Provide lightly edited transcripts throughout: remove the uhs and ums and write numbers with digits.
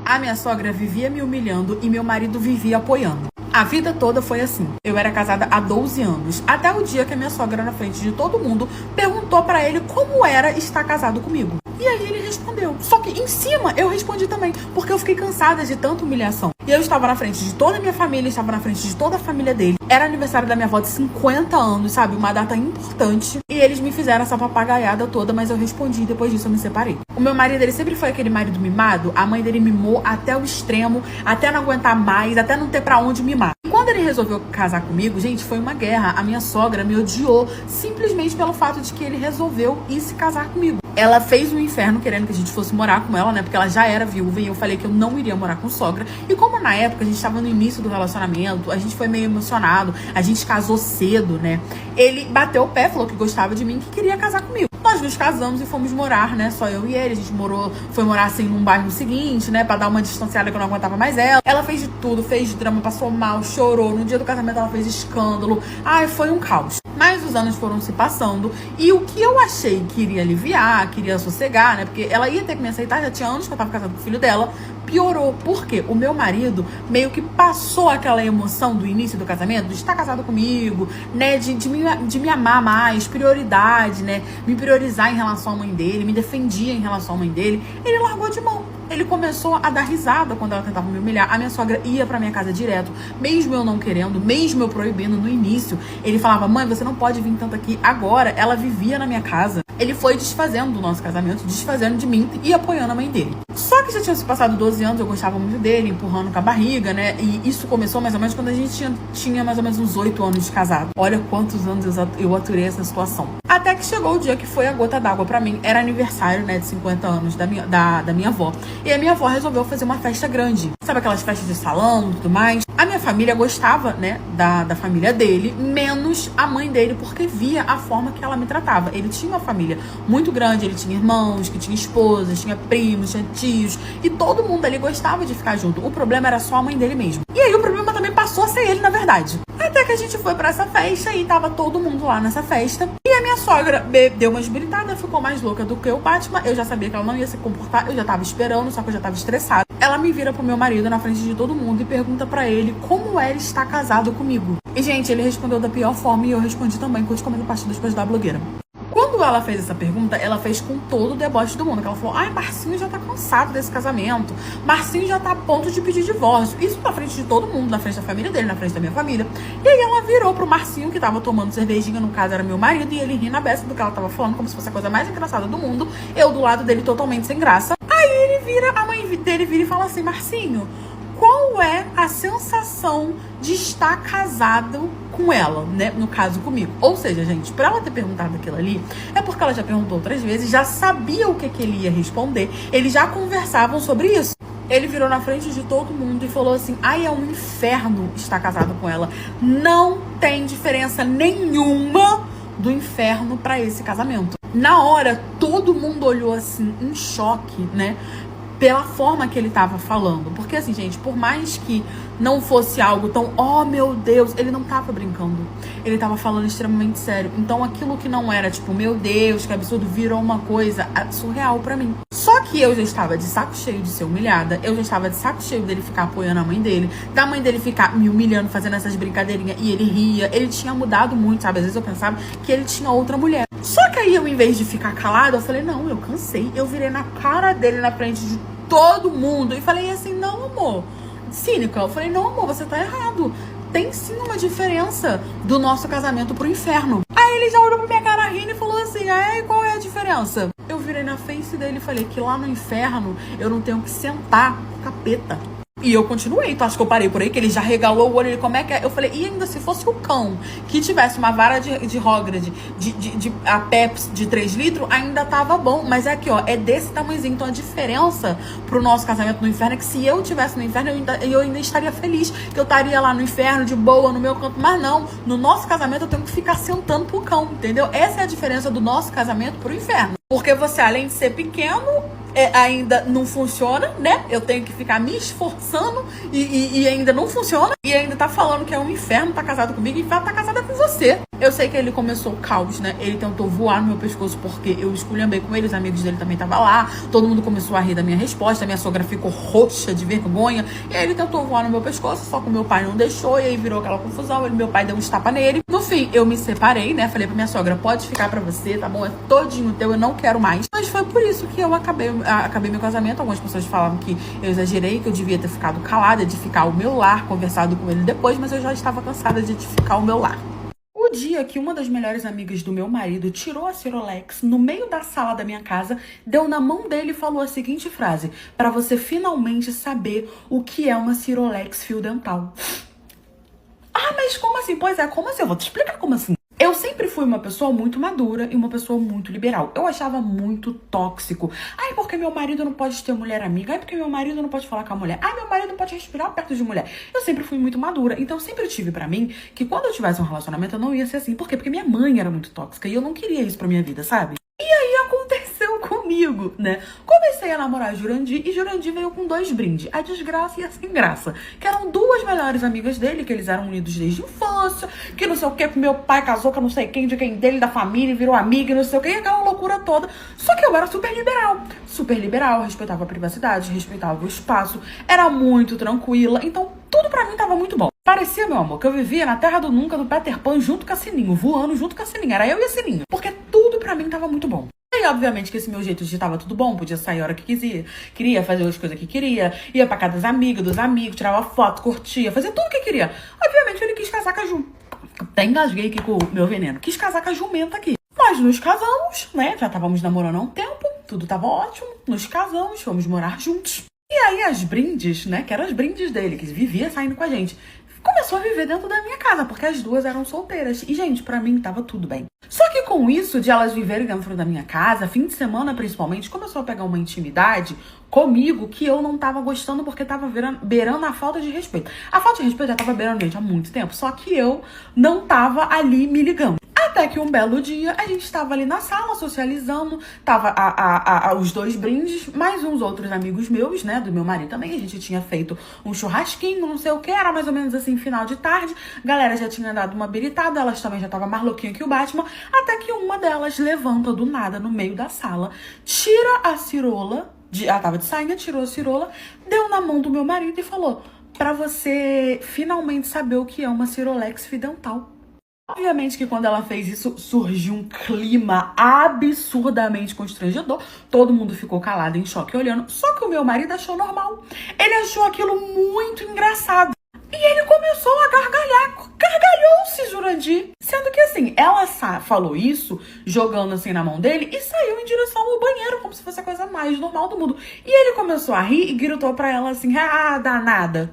A minha sogra vivia me humilhando e meu marido vivia apoiando. A vida toda foi assim. Eu era casada há 12 anos. Até o dia que a minha sogra, na frente de todo mundo, perguntou pra ele como era estar casado comigo. E aí ele respondeu. Só que em cima eu respondi também, porque eu fiquei cansada de tanta humilhação. E eu estava na frente de toda a minha família, estava na frente de toda a família dele. Era aniversário da minha avó de 50 anos, sabe? Uma data importante. E eles me fizeram essa papagaiada toda, mas eu respondi e depois disso eu me separei. O meu marido, ele sempre foi aquele marido mimado. A mãe dele mimou até o extremo, até não aguentar mais, até não ter pra onde mimar. E quando ele resolveu casar comigo, gente, foi uma guerra. A minha sogra me odiou simplesmente pelo fato de que ele resolveu ir se casar comigo. Ela fez um inferno querendo que a gente fosse morar com ela, né? Porque ela já era viúva e eu falei que eu não iria morar com sogra. E como na época a gente tava no início do relacionamento, a gente foi meio emocionado, a gente casou cedo, né? Ele bateu o pé, falou que gostava de mim, que queria casar comigo. Nós nos casamos e fomos morar, né? Só eu e ele. A gente foi morar assim num bairro seguinte, né? Pra dar uma distanciada que eu não aguentava mais ela. Ela fez de tudo, fez drama, passou mal, chorou. No dia do casamento ela fez escândalo. Ai, foi um caos. Mas os anos foram se passando e o que eu achei que iria aliviar, que iria sossegar, né? Porque ela ia ter que me aceitar, já tinha anos que eu tava casada com o filho dela. Piorou, porque o meu marido meio que passou aquela emoção do início do casamento, de estar casado comigo, né, de me amar mais, prioridade, né, me priorizar em relação à mãe dele, me defendia em relação à mãe dele. Ele largou de mão. Ele começou a dar risada quando ela tentava me humilhar. A minha sogra ia pra minha casa direto, mesmo eu não querendo, mesmo eu proibindo no início. Ele falava, mãe, você não pode vir tanto aqui. Agora, ela vivia na minha casa. Ele foi desfazendo do nosso casamento, desfazendo de mim e apoiando a mãe dele. Só que já tinha se passado 12 anos, eu gostava muito dele, empurrando com a barriga, né? E isso começou mais ou menos quando a gente tinha mais ou menos uns 8 anos de casado. Olha quantos anos eu aturei essa situação. Até que chegou o dia que foi a gota d'água pra mim. Era aniversário, né, de 50 anos da minha avó. E a minha avó resolveu fazer uma festa grande. Sabe aquelas festas de salão e tudo mais? A minha família gostava, né, da família dele, menos a mãe dele, porque via a forma que ela me tratava. Ele tinha uma família muito grande, ele tinha irmãos, que tinha esposas, tinha primos, tinha tios, e todo mundo ali gostava de ficar junto. O problema era só a mãe dele mesmo. E aí o problema também passou a ser ele, na verdade. Até que a gente foi pra essa festa e tava todo mundo lá nessa festa. E a minha sogra deu uma esbritada, ficou mais louca do que o Batman. Eu já sabia que ela não ia se comportar, eu já tava esperando, só que eu já tava estressada. Ela me vira pro meu marido na frente de todo mundo e pergunta pra ele como ele está casado comigo. E, gente, ele respondeu da pior forma e eu respondi também, curte, comendo parte depois da blogueira. Quando ela fez essa pergunta, ela fez com todo o deboche do mundo. Ela falou, ai, Marcinho já tá cansado desse casamento. Marcinho já tá a ponto de pedir divórcio. Isso na frente de todo mundo, na frente da família dele, na frente da minha família. E aí ela virou pro Marcinho, que tava tomando cervejinha, no caso era meu marido, e ele rindo a beça do que ela tava falando, como se fosse a coisa mais engraçada do mundo. Eu do lado dele totalmente sem graça. Aí a mãe dele vira e fala assim, Marcinho, qual é a sensação de estar casado com ela, né? No caso, comigo. Ou seja, gente, pra ela ter perguntado aquilo ali, é porque ela já perguntou outras vezes, já sabia o que ele ia responder, eles já conversavam sobre isso. Ele virou na frente de todo mundo e falou assim, ai, é um inferno estar casado com ela. Não tem diferença nenhuma do inferno pra esse casamento. Na hora, todo mundo olhou assim, em choque, né? Pela forma que ele tava falando. Porque assim, gente, por mais que não fosse algo tão, oh meu Deus, ele não tava brincando. Ele tava falando extremamente sério. Então aquilo que não era tipo, meu Deus, que absurdo, virou uma coisa surreal pra mim. Só que eu já estava de saco cheio de ser humilhada. Eu já estava de saco cheio dele ficar apoiando a mãe dele. Da mãe dele ficar me humilhando, fazendo essas brincadeirinhas. E ele ria. Ele tinha mudado muito, sabe? Às vezes eu pensava que ele tinha outra mulher. Só que aí eu, em vez de ficar calada, eu falei, não, eu cansei. Eu virei na cara dele, na frente de todo mundo. E falei assim, não, amor. Cínica. Eu falei, não, amor, você tá errado. Tem sim uma diferença do nosso casamento pro inferno. Aí ele já olhou pra minha cara rindo e falou assim, ai, qual é a diferença? Eu virei na face dele e falei que lá no inferno eu não tenho que sentar com o capeta. E eu continuei, tu acha que eu parei por aí? Que ele já regalou o olho, ele, como é que é? Eu falei, e ainda se fosse o cão que tivesse uma vara de Hogwarts, a Pepsi de 3 litros, ainda tava bom. Mas é aqui, ó, é desse tamanhozinho. Então a diferença pro nosso casamento no inferno é que se eu tivesse no inferno, eu ainda estaria feliz. Que eu estaria lá no inferno, de boa, no meu canto. Mas não, no nosso casamento eu tenho que ficar sentando pro cão, entendeu? Essa é a diferença do nosso casamento pro inferno. Porque você, além de ser pequeno, ainda não funciona, né? Eu tenho que ficar me esforçando e ainda não funciona. E ainda tá falando que é um inferno, tá casado comigo, e tá casada com você. Eu sei que ele começou o caos, né? Ele tentou voar no meu pescoço porque eu esculhambei com ele, os amigos dele também estavam lá. Todo mundo começou a rir da minha resposta, minha sogra ficou roxa de vergonha. E aí ele tentou voar no meu pescoço, só que o meu pai não deixou, e aí virou aquela confusão. Meu pai deu um tapa nele. No fim, eu me separei, né? Falei pra minha sogra, pode ficar pra você, tá bom? É todinho teu, eu não quero mais. Mas foi por isso que eu acabei meu casamento. Algumas pessoas falavam que eu exagerei, que eu devia ter ficado calada, de ficar ao meu lar, conversado com ele depois, mas eu já estava cansada de ficar ao meu lar. O dia que uma das melhores amigas do meu marido tirou a Cirolex no meio da sala da minha casa, deu na mão dele e falou a seguinte frase: pra você finalmente saber o que é uma Cirolex fio dental. Ah, mas como assim? Pois é, como assim? Eu vou te explicar como assim. Eu sempre fui uma pessoa muito madura e uma pessoa muito liberal. Eu achava muito tóxico. Ai, porque meu marido não pode ter mulher amiga. Ai, porque meu marido não pode falar com a mulher. Ai, meu marido não pode respirar perto de mulher. Eu sempre fui muito madura. Então, eu sempre tive pra mim que quando eu tivesse um relacionamento, eu não ia ser assim. Por quê? Porque minha mãe era muito tóxica e eu não queria isso pra minha vida, sabe? E aí aconteceu comigo, né? Comecei a namorar Jurandir e Jurandir veio com 2 brindes, a desgraça e a sem graça, que eram 2 melhores amigas dele, que eles eram unidos desde a infância, que não sei o que, que meu pai casou com não sei quem, de quem dele, da família, e virou amiga e não sei o que, e aquela loucura toda. Só que eu era super liberal, respeitava a privacidade, respeitava o espaço, era muito tranquila, então tudo pra mim tava muito bom. Parecia, meu amor, que eu vivia na terra do nunca, do Peter Pan, junto com a Sininho, voando junto com a Sininho. Era eu e a Sininho. Porque tudo pra mim tava muito bom. E obviamente que esse meu jeito de tava tudo bom, podia sair a hora que queria fazer as coisas que queria, ia pra casa das amigas, dos amigos, tirava foto, curtia, fazia tudo o que queria. Obviamente ele quis casar com a Ju. Até engasguei aqui com o meu veneno. Quis casar com a jumenta aqui. Nós nos casamos, né? Já estávamos namorando há um tempo, tudo tava ótimo. Nos casamos, fomos morar juntos. E aí as brindes, né, que eram as brindes dele, que vivia saindo com a gente, começou a viver dentro da minha casa, porque as 2 eram solteiras. E, gente, pra mim tava tudo bem. Só que com isso, de elas viverem dentro da minha casa, fim de semana principalmente, começou a pegar uma intimidade comigo que eu não tava gostando, porque tava beirando a falta de respeito. A falta de respeito já tava beirando, gente, há muito tempo, só que eu não tava ali me ligando. Até que um belo dia, a gente estava ali na sala, socializando, tava os 2 brindes, mais uns outros amigos meus, né, do meu marido também, a gente tinha feito um churrasquinho, não sei o que, era mais ou menos assim, final de tarde, galera já tinha dado uma biritada, elas também já estavam mais louquinhas que o Batman, até que uma delas levanta do nada, no meio da sala, tira a cirola, ela tava de sainha, tirou a cirola, deu na mão do meu marido e falou: pra você finalmente saber o que é uma Cirolex fio dental. Obviamente que quando ela fez isso, surgiu um clima absurdamente constrangedor. Todo mundo ficou calado, em choque, olhando. Só que o meu marido achou normal. Ele achou aquilo muito engraçado. E ele começou a gargalhar. Gargalhou-se, Jurandir. Sendo que assim, ela falou isso, jogando assim na mão dele, e saiu em direção ao banheiro, como se fosse a coisa mais normal do mundo. E ele começou a rir e gritou pra ela assim: ah, danada.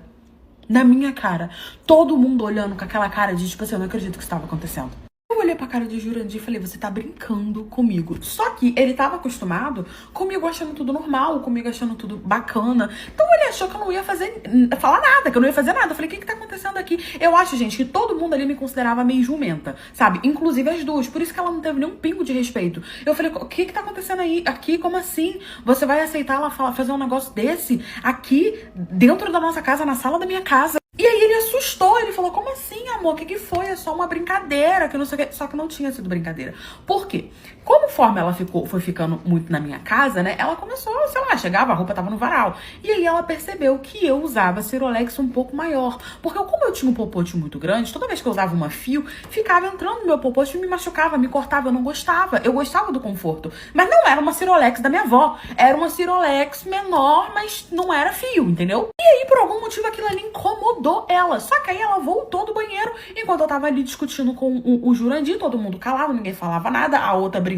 Na minha cara. Todo mundo olhando com aquela cara de tipo assim, eu não acredito que isso estava acontecendo. Eu olhei pra cara de Jurandir e falei: você tá brincando comigo. Só que ele tava acostumado comigo achando tudo normal, comigo achando tudo bacana. Então ele achou que eu não ia falar nada, que eu não ia fazer nada. Eu falei: o que tá acontecendo aqui? Eu acho, gente, que todo mundo ali me considerava meio jumenta, sabe? Inclusive as 2. Por isso que ela não teve nenhum pingo de respeito. Eu falei: o que tá acontecendo aí? Aqui, como assim? Você vai aceitar ela fazer um negócio desse aqui, dentro da nossa casa, na sala da minha casa? E aí ele assustou, ele falou: como assim, amor? O que foi? É só uma brincadeira, que não sei o que. Só que não tinha sido brincadeira. Por quê? Conforme ela foi ficando muito na minha casa, né? Ela começou, sei lá, chegava, a roupa tava no varal. E aí ela percebeu que eu usava Cirolex um pouco maior. Porque como eu tinha um popote muito grande, toda vez que eu usava uma fio, ficava entrando no meu popote e me machucava, me cortava, eu não gostava. Eu gostava do conforto. Mas não era uma Cirolex da minha avó. Era uma Cirolex menor, mas não era fio, entendeu? E aí, por algum motivo, aquilo ali incomodou ela. Só que aí ela voltou do banheiro, enquanto eu tava ali discutindo com o Jurandir, todo mundo calado, ninguém falava nada, a outra brinde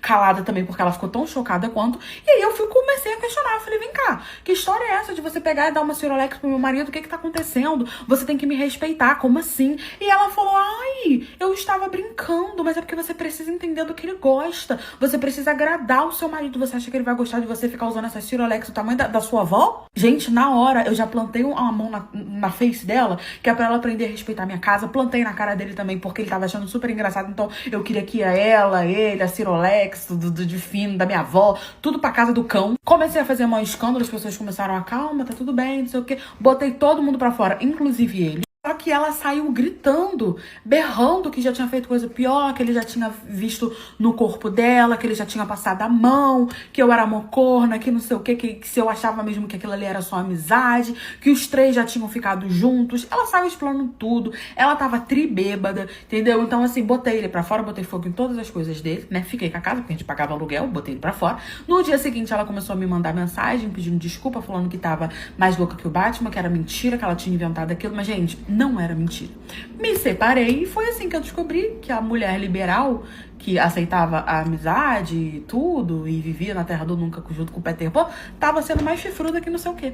calada também, porque ela ficou tão chocada quanto. E aí eu comecei a questionar, eu falei: vem cá, que história é essa de você pegar e dar uma Cirolex pro meu marido? O que tá acontecendo? Você tem que me respeitar, como assim? E ela falou: ai, eu estava brincando, mas é porque você precisa entender do que ele gosta, você precisa agradar o seu marido. Você acha que ele vai gostar de você ficar usando essa Cirolex do tamanho da sua avó? Gente, na hora eu já plantei uma mão na face dela, que é pra ela aprender a respeitar a minha casa. Plantei na cara dele também, porque ele tava achando super engraçado. Então eu queria que ela, ele, a Cirolex, de fino, da minha avó, tudo pra casa do cão. Comecei a fazer um escândalo, as pessoas começaram a: calma, tá tudo bem, não sei o que. Botei todo mundo pra fora, inclusive ele. Só que ela saiu gritando, berrando que já tinha feito coisa pior, que ele já tinha visto no corpo dela, que ele já tinha passado a mão, que eu era mocorna, que não sei o quê, que se eu achava mesmo que aquilo ali era só amizade, que os três já tinham ficado juntos. Ela saiu explorando tudo, ela tava tribêbada, entendeu? Então assim, botei ele pra fora, botei fogo em todas as coisas dele, né? Fiquei com a casa, porque a gente pagava aluguel, botei ele pra fora. No dia seguinte ela começou a me mandar mensagem, pedindo desculpa, falando que tava mais louca que o Batman, que era mentira, que ela tinha inventado aquilo, mas gente, não era mentira. Me separei e foi assim que eu descobri que a mulher liberal, que aceitava a amizade e tudo, e vivia na terra do nunca junto com o Peter Pan, tava sendo mais chifruda que não sei o quê.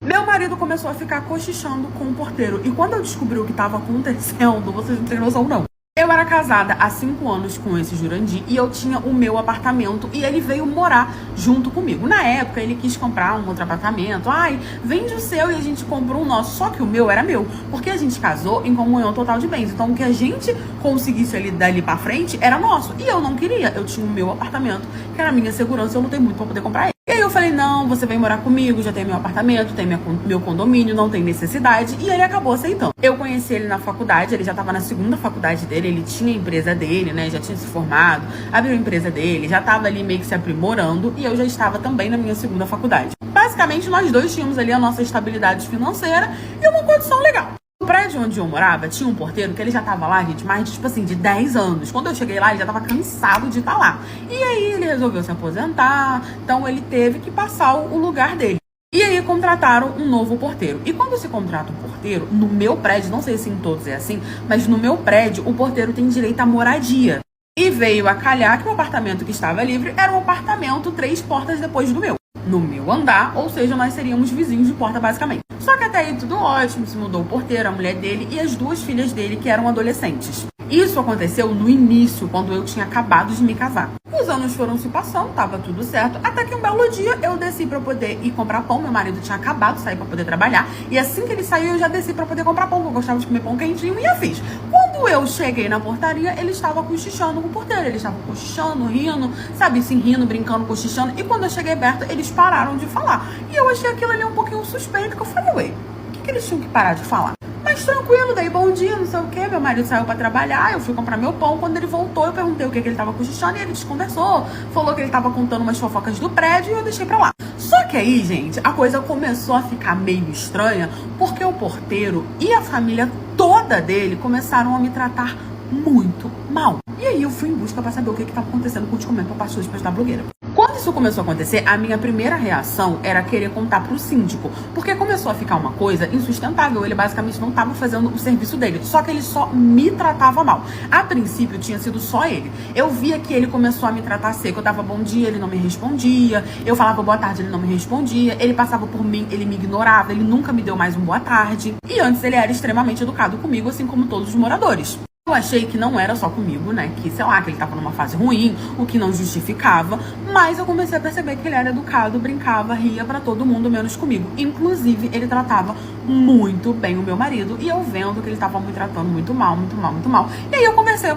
Meu marido começou a ficar cochichando com o porteiro, e quando eu descobri o que tava acontecendo, vocês não têm noção não. Eu era casada há 5 anos com esse Jurandir e eu tinha o meu apartamento e ele veio morar junto comigo. Na época, ele quis comprar um outro apartamento. Ai, vende o seu e a gente comprou o nosso. Só que o meu era meu, porque a gente casou em comunhão total de bens. Então, o que a gente conseguisse ali dali pra frente era nosso. E eu não queria. Eu tinha o meu apartamento, que era a minha segurança, eu lutei muito pra poder comprar ele. E aí eu falei, não, você vem morar comigo, já tem meu apartamento, tem meu condomínio, não tem necessidade. E ele acabou aceitando. Eu conheci ele na faculdade, ele já tava na segunda faculdade dele, ele tinha a empresa dele, né, já tinha se formado, abriu a empresa dele, já tava ali meio que se aprimorando e eu já estava também na minha segunda faculdade. Basicamente, nós dois tínhamos ali a nossa estabilidade financeira e uma condição legal. No prédio onde eu morava, tinha um porteiro que ele já tava lá, gente, mais de, tipo assim, de 10 anos. Quando eu cheguei lá, ele já tava cansado de estar lá. E aí, ele resolveu se aposentar, então ele teve que passar o lugar dele. E aí, contrataram um novo porteiro. E quando se contrata um porteiro, no meu prédio, não sei se em todos é assim, mas no meu prédio, o porteiro tem direito à moradia. E veio a calhar que o apartamento que estava livre era um apartamento 3 portas depois do meu. No meu andar, ou seja, nós seríamos vizinhos de porta, basicamente. Só que até aí tudo ótimo, se mudou o porteiro, a mulher dele e as 2 filhas dele, que eram adolescentes. Isso aconteceu no início, quando eu tinha acabado de me casar. Os anos foram se passando, tava tudo certo, até que um belo dia eu desci pra poder ir comprar pão. Meu marido tinha acabado de sair pra poder trabalhar, e assim que ele saiu, eu já desci pra poder comprar pão, porque eu gostava de comer pão quentinho, e eu fiz. Quando eu cheguei na portaria, ele estava cochichando com o porteiro, eles estavam cochichando, rindo, sabe, assim, rindo, brincando, cochichando, e quando eu cheguei perto, eles pararam de falar. E eu achei aquilo ali um pouquinho suspeito, que eu falei, ué, o que eles tinham que parar de falar? Mas tranquilo, dei bom dia, não sei o que. Meu marido saiu pra trabalhar, eu fui comprar meu pão. Quando ele voltou, eu perguntei o que ele tava cochichando e ele desconversou. Falou que ele tava contando umas fofocas do prédio e eu deixei pra lá. Só que aí, gente, a coisa começou a ficar meio estranha, porque o porteiro e a família toda dele começaram a me tratar muito mal. E aí eu fui em busca pra saber o que tava acontecendo com o descomento pra pastor depois da blogueira. Quando isso começou a acontecer, a minha primeira reação era querer contar pro síndico, porque começou a ficar uma coisa insustentável. Ele basicamente não estava fazendo o serviço dele, só que ele só me tratava mal. A princípio tinha sido só ele. Eu via que ele começou a me tratar seco. Eu dava bom dia, ele não me respondia. Eu falava boa tarde, ele não me respondia. Ele passava por mim, ele me ignorava. Ele nunca me deu mais um boa tarde. E antes ele era extremamente educado comigo, assim como todos os moradores. Eu achei que não era só comigo, né? Que, sei lá, que ele tava numa fase ruim, o que não justificava. Mas eu comecei a perceber que ele era educado, brincava, ria pra todo mundo, menos comigo. Inclusive, ele tratava muito bem o meu marido. E eu vendo que ele tava me tratando muito mal, muito mal, muito mal. E aí eu comecei a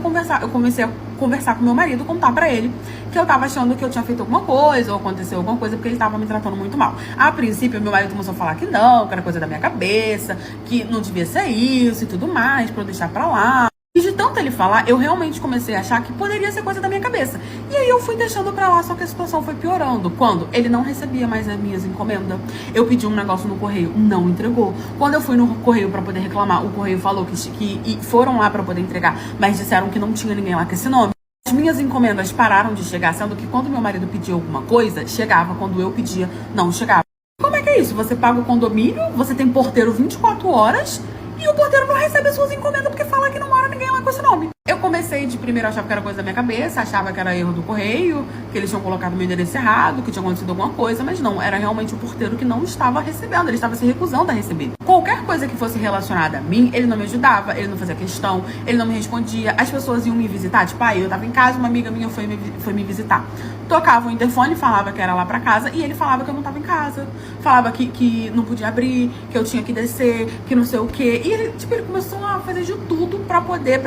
conversar com meu marido, contar pra ele que eu tava achando que eu tinha feito alguma coisa, ou aconteceu alguma coisa, porque ele tava me tratando muito mal. A princípio, meu marido começou a falar que não, que era coisa da minha cabeça, que não devia ser isso e tudo mais, pra eu deixar pra lá. E de tanto ele falar, eu realmente comecei a achar que poderia ser coisa da minha cabeça. E aí eu fui deixando pra lá, só que a situação foi piorando. Quando ele não recebia mais as minhas encomendas, eu pedi um negócio no correio, não entregou. Quando eu fui no correio pra poder reclamar, o correio falou que foram lá pra poder entregar, mas disseram que não tinha ninguém lá com esse nome. As minhas encomendas pararam de chegar, sendo que quando meu marido pedia alguma coisa, chegava. Quando eu pedia, não chegava. Como é que é isso? Você paga o condomínio, você tem porteiro 24 horas... e o porteiro não recebe as suas encomendas porque fala que não mora ninguém lá com esse nome. Eu comecei de primeiro a achar que era coisa da minha cabeça, achava que era erro do correio, que eles tinham colocado meu endereço errado, que tinha acontecido alguma coisa, mas não, era realmente o porteiro que não estava recebendo, ele estava se recusando a receber. Qualquer coisa que fosse relacionada a mim, ele não me ajudava, ele não fazia questão, ele não me respondia. As pessoas iam me visitar, tipo, eu tava em casa, uma amiga minha foi me visitar. Tocava o interfone, falava que era lá pra casa, e ele falava que eu não tava em casa. Falava que não podia abrir, que eu tinha que descer, que não sei o quê. E ele, tipo, ele começou a fazer de tudo pra poder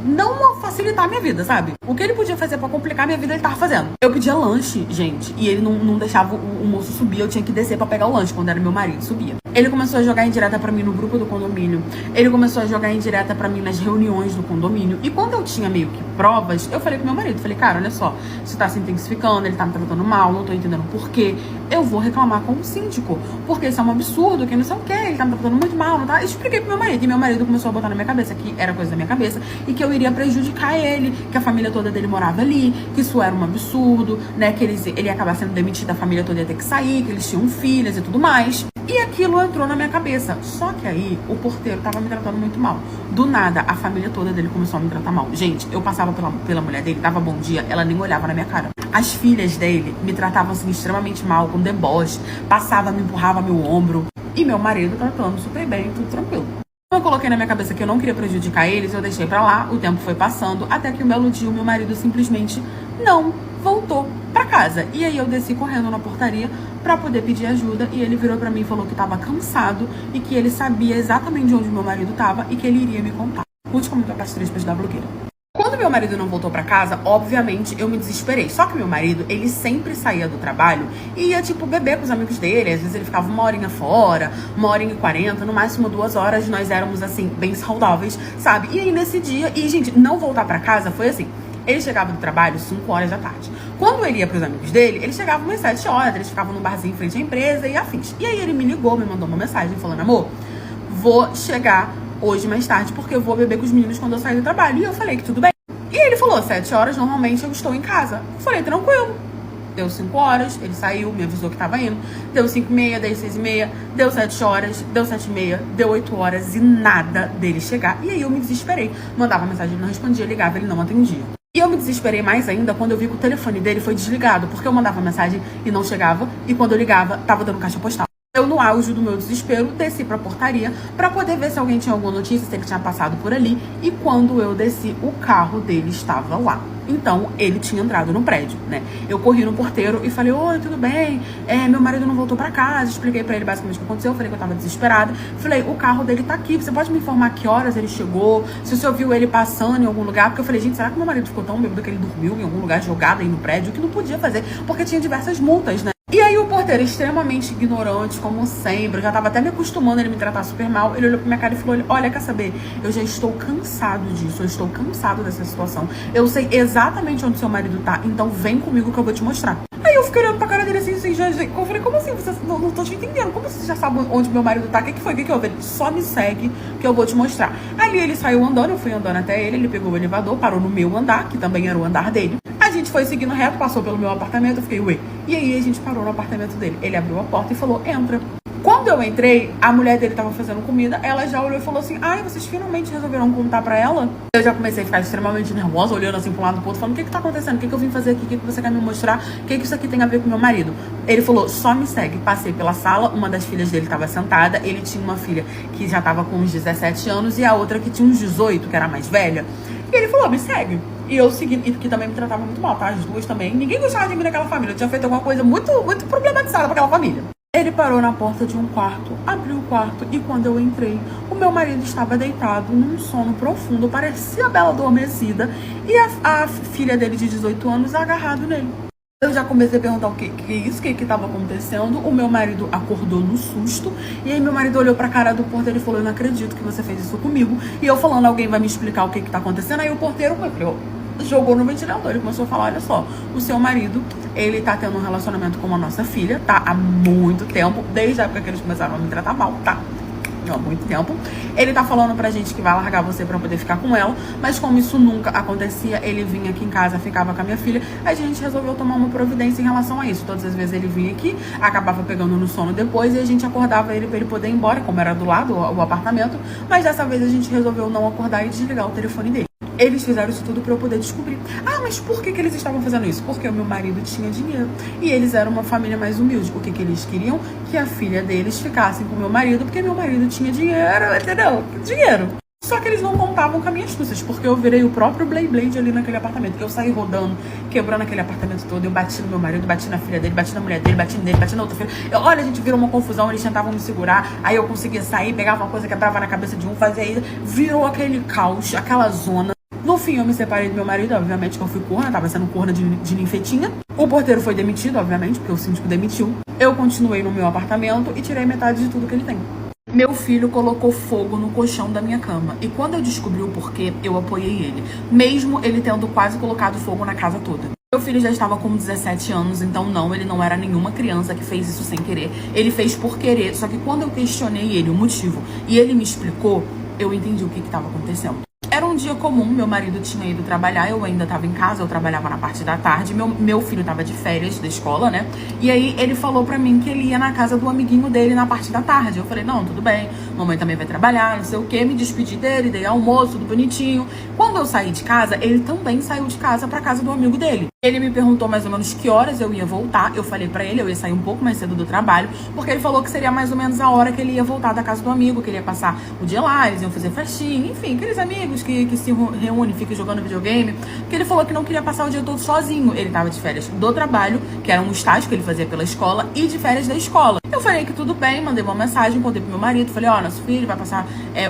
não facilitar a minha vida, sabe? O que ele podia fazer pra complicar a minha vida, ele tava fazendo. Eu pedia lanche, gente, e ele não deixava o moço subir, eu tinha que descer pra pegar o lanche, quando era meu marido, subia. Ele começou a jogar indireta pra mim no grupo do condomínio, ele começou a jogar indireta pra mim nas reuniões do condomínio, e quando eu tinha meio que provas, eu falei com meu marido, falei, cara, olha só, isso tá se intensificando, ele tá me tratando mal, não tô entendendo por quê, eu vou reclamar com o síndico, porque isso é um absurdo, que não sei o quê, ele tá me tratando muito mal, não tá? Eu expliquei pro meu marido, e meu marido começou a botar na minha cabeça que era coisa da minha cabeça, e que eu iria prejudicar ele, que a família toda dele morava ali, que isso era um absurdo, né, que ele ia acabar sendo demitido, a família toda ia ter que sair, que eles tinham filhas e tudo mais. E aquilo entrou na minha cabeça. Só que aí, o porteiro tava me tratando muito mal. Do nada, a família toda dele começou a me tratar mal. Gente, eu passava pela mulher dele, dava bom dia, ela nem olhava na minha cara. As filhas dele me tratavam, assim, extremamente mal, com deboche, passava, me empurrava meu ombro. E meu marido tratando super bem, tudo tranquilo. Eu coloquei na minha cabeça que eu não queria prejudicar eles, eu deixei pra lá, o tempo foi passando, até que um belo dia o meu marido simplesmente não voltou pra casa. E aí eu desci correndo na portaria pra poder pedir ajuda, e ele virou pra mim e falou que tava cansado e que ele sabia exatamente onde meu marido tava e que ele iria me contar. Curte, comenta, compartilha pra ajudar a blogueira. Quando meu marido não voltou pra casa, obviamente eu me desesperei. Só que meu marido, ele sempre saía do trabalho e ia, tipo, beber com os amigos dele. Às vezes ele ficava 1h fora, 1h40, no máximo 2 horas. Nós éramos, assim, bem saudáveis, sabe? E aí nesse dia, e gente, não voltar pra casa foi assim. Ele chegava do trabalho 5 horas da tarde. Quando ele ia pros amigos dele, ele chegava umas 7 horas. Eles ficavam num barzinho em frente à empresa e afins. E aí ele me ligou, me mandou uma mensagem falando, amor, vou chegar hoje mais tarde, porque eu vou beber com os meninos quando eu sair do trabalho. E eu falei que tudo bem. E ele falou, 7 horas, normalmente eu estou em casa. Eu falei, tranquilo. Deu 5 horas, ele saiu, me avisou que tava indo. Deu 5h30, deu 6h30, deu 7 horas, deu 7h30, deu 8 horas e nada dele chegar. E aí eu me desesperei. Mandava mensagem, ele não respondia, ligava, ele não atendia. E eu me desesperei mais ainda quando eu vi que o telefone dele foi desligado, porque eu mandava mensagem e não chegava, e quando eu ligava, tava dando caixa postal. Eu, no auge do meu desespero, desci pra portaria pra poder ver se alguém tinha alguma notícia, se ele tinha passado por ali. E quando eu desci, o carro dele estava lá. Então, ele tinha entrado no prédio, né? Eu corri no porteiro e falei, oi, tudo bem? Meu marido não voltou pra casa. Expliquei pra ele basicamente o que aconteceu. Falei que eu tava desesperada. Falei, o carro dele tá aqui. Você pode me informar que horas ele chegou? Se o senhor viu ele passando em algum lugar? Porque eu falei, gente, será que meu marido ficou tão bêbado que ele dormiu em algum lugar jogado aí no prédio? Que não podia fazer, porque tinha diversas multas, né? E aí o porteiro, extremamente ignorante, como sempre, eu já tava até me acostumando a ele me tratar super mal, ele olhou pra minha cara e falou, olha, quer saber, eu já estou cansado disso, eu estou cansado dessa situação, eu sei exatamente onde seu marido tá, então vem comigo que eu vou te mostrar. Aí eu fiquei olhando pra cara dele assim, eu falei, como assim, você não tô te entendendo, como você já sabe onde meu marido tá, o que foi, o que houve? Ele, só me segue que eu vou te mostrar. Ali ele saiu andando, eu fui andando até ele pegou o elevador, parou no meu andar, que também era o andar dele. A gente foi seguindo reto, passou pelo meu apartamento, eu fiquei, ué. E aí a gente parou no apartamento dele. Ele abriu a porta e falou, entra. Quando eu entrei, a mulher dele tava fazendo comida, ela já olhou e falou assim, ai, vocês finalmente resolveram contar pra ela? Eu já comecei a ficar extremamente nervosa, olhando assim pra um lado e pro outro, falando, o que tá acontecendo? O que eu vim fazer aqui? O que você quer me mostrar? O que isso aqui tem a ver com meu marido? Ele falou, só me segue. Passei pela sala, uma das filhas dele tava sentada, ele tinha uma filha que já tava com uns 17 anos e a outra que tinha uns 18, que era mais velha. E ele falou, me segue. E eu segui, e que também me tratava muito mal, tá? As duas também. Ninguém gostava de mim naquela família. Eu tinha feito alguma coisa muito, muito problematizada pra aquela família. Ele parou na porta de um quarto, abriu o quarto e quando eu entrei, o meu marido estava deitado num sono profundo, parecia bela adormecida, e a filha dele de 18 anos agarrado nele. Eu já comecei a perguntar o que é isso, o que estava acontecendo. O meu marido acordou no susto. E aí meu marido olhou pra cara do porteiro e falou, eu não acredito que você fez isso comigo. E eu falando, alguém vai me explicar o que tá acontecendo. Aí o porteiro jogou no ventilador. Ele começou a falar, olha só, o seu marido, ele tá tendo um relacionamento com a nossa filha, tá? Há muito tempo, desde a época que eles começaram a me tratar mal, tá? Há muito tempo. Ele tá falando pra gente que vai largar você pra poder ficar com ela, mas como isso nunca acontecia, ele vinha aqui em casa, ficava com a minha filha, a gente resolveu tomar uma providência em relação a isso. Todas as vezes ele vinha aqui, acabava pegando no sono depois e a gente acordava ele pra ele poder ir embora, como era do lado o apartamento, mas dessa vez a gente resolveu não acordar e desligar o telefone dele. Eles fizeram isso tudo pra eu poder descobrir. Ah, mas por que eles estavam fazendo isso? Porque o meu marido tinha dinheiro. E eles eram uma família mais humilde. O que eles queriam? Que a filha deles ficasse com o meu marido, porque meu marido tinha dinheiro, entendeu? Dinheiro. Só que eles não contavam com as minhas astúcias, porque eu virei o próprio Blade ali naquele apartamento. Eu saí rodando, quebrando aquele apartamento todo. Eu bati no meu marido, bati na filha dele, bati na mulher dele, bati nele, bati na outra filha. Olha, a gente virou uma confusão, eles tentavam me segurar. Aí eu conseguia sair, pegava uma coisa, quebrava na cabeça de um, fazia isso. Virou aquele caos, aquela zona. No fim, eu me separei do meu marido, obviamente que eu fui corna, tava sendo corna de ninfetinha. O porteiro foi demitido, obviamente, porque o síndico demitiu. Eu continuei no meu apartamento e tirei metade de tudo que ele tem. Meu filho colocou fogo no colchão da minha cama. E quando eu descobri o porquê, eu apoiei ele. Mesmo ele tendo quase colocado fogo na casa toda. Meu filho já estava com 17 anos, então não, ele não era nenhuma criança que fez isso sem querer. Ele fez por querer, só que quando eu questionei ele o motivo e ele me explicou, eu entendi o que estava acontecendo. Era um dia comum, meu marido tinha ido trabalhar, eu ainda estava em casa, eu trabalhava na parte da tarde, meu filho estava de férias da escola, né? E aí ele falou pra mim que ele ia na casa do amiguinho dele na parte da tarde. Eu falei, não, tudo bem, mamãe também vai trabalhar, não sei o que, me despedi dele, dei almoço, tudo bonitinho. Quando eu saí de casa, ele também saiu de casa pra casa do amigo dele. Ele me perguntou mais ou menos que horas eu ia voltar, eu falei pra ele, eu ia sair um pouco mais cedo do trabalho, porque ele falou que seria mais ou menos a hora que ele ia voltar da casa do amigo, que ele ia passar o dia lá, eles iam fazer festinha, enfim, aqueles amigos que se reúnem, ficam jogando videogame, porque ele falou que não queria passar o dia todo sozinho. Ele tava de férias do trabalho, que era um estágio que ele fazia pela escola, e de férias da escola. Eu falei que tudo bem, mandei uma mensagem, contei pro meu marido, falei, ó, nosso filho vai passar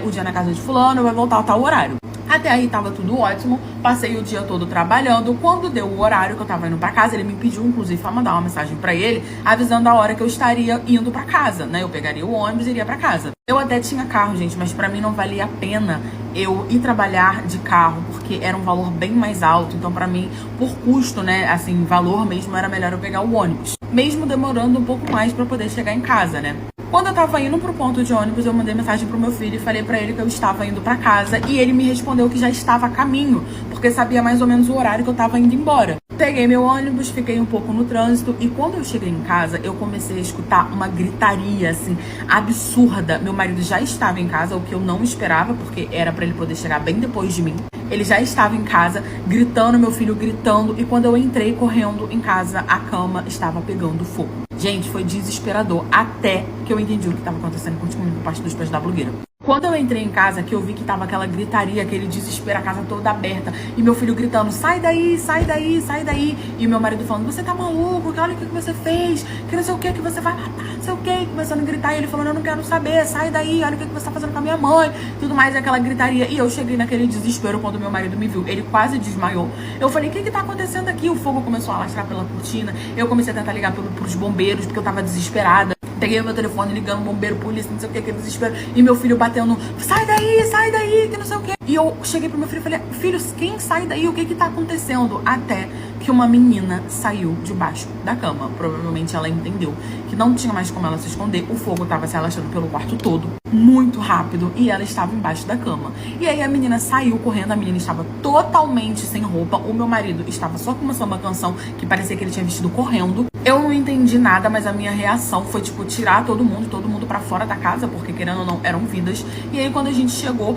o dia na casa de fulano, vai voltar a tal horário. Até aí tava tudo ótimo, passei o dia todo trabalhando. Quando deu o horário que eu tava indo pra casa, ele me pediu, inclusive, pra mandar uma mensagem pra ele, avisando a hora que eu estaria indo pra casa, né? Eu pegaria o ônibus e iria pra casa. Eu até tinha carro, gente, mas pra mim não valia a pena eu ir trabalhar de carro, porque era um valor bem mais alto. Então, pra mim, por custo, né, assim, valor mesmo, era melhor eu pegar o ônibus. Mesmo demorando um pouco mais pra poder chegar em casa, né? Quando eu tava indo pro ponto de ônibus, eu mandei mensagem pro meu filho e falei pra ele que eu estava indo pra casa. E ele me respondeu que já estava a caminho, porque sabia mais ou menos o horário que eu tava indo embora. Peguei meu ônibus, fiquei um pouco no trânsito e quando eu cheguei em casa, eu comecei a escutar uma gritaria, assim, absurda. Meu marido já estava em casa, o que eu não esperava, porque era pra ele poder chegar bem depois de mim. Ele já estava em casa, gritando, meu filho gritando, e quando eu entrei correndo em casa, a cama estava pegando fogo. Gente, foi desesperador, até que eu entendi o que estava acontecendo comigo por parte dos pés da blogueira. Quando eu entrei em casa, que eu vi que tava aquela gritaria, aquele desespero, a casa toda aberta, e meu filho gritando, sai daí, sai daí, sai daí, e meu marido falando, você tá maluco, que olha o que você fez, que não sei o que você vai matar, não sei o que, começando a gritar, e ele falando, eu não quero saber, sai daí, olha o que você tá fazendo com a minha mãe, tudo mais, aquela gritaria, e eu cheguei naquele desespero quando meu marido me viu, ele quase desmaiou. Eu falei, o que tá acontecendo aqui? O fogo começou a alastrar pela cortina, eu comecei a tentar ligar pros bombeiros, porque eu tava desesperada. Peguei o meu telefone ligando, bombeiro, polícia, não sei o que, aquele desespero. E meu filho batendo, sai daí, que não sei o que. E eu cheguei pro meu filho e falei, filho, quem sai daí? O que tá acontecendo? Até que uma menina saiu debaixo da cama. Provavelmente ela entendeu que não tinha mais como ela se esconder. O fogo tava se alastrando pelo quarto todo, muito rápido, e ela estava embaixo da cama. E aí a menina saiu correndo, a menina estava totalmente sem roupa. O meu marido estava só com uma samba canção, que parecia que ele tinha vestido correndo. Eu não entendi nada, mas a minha reação foi, tipo, tirar todo mundo pra fora da casa, porque querendo ou não, eram vidas. E aí quando a gente chegou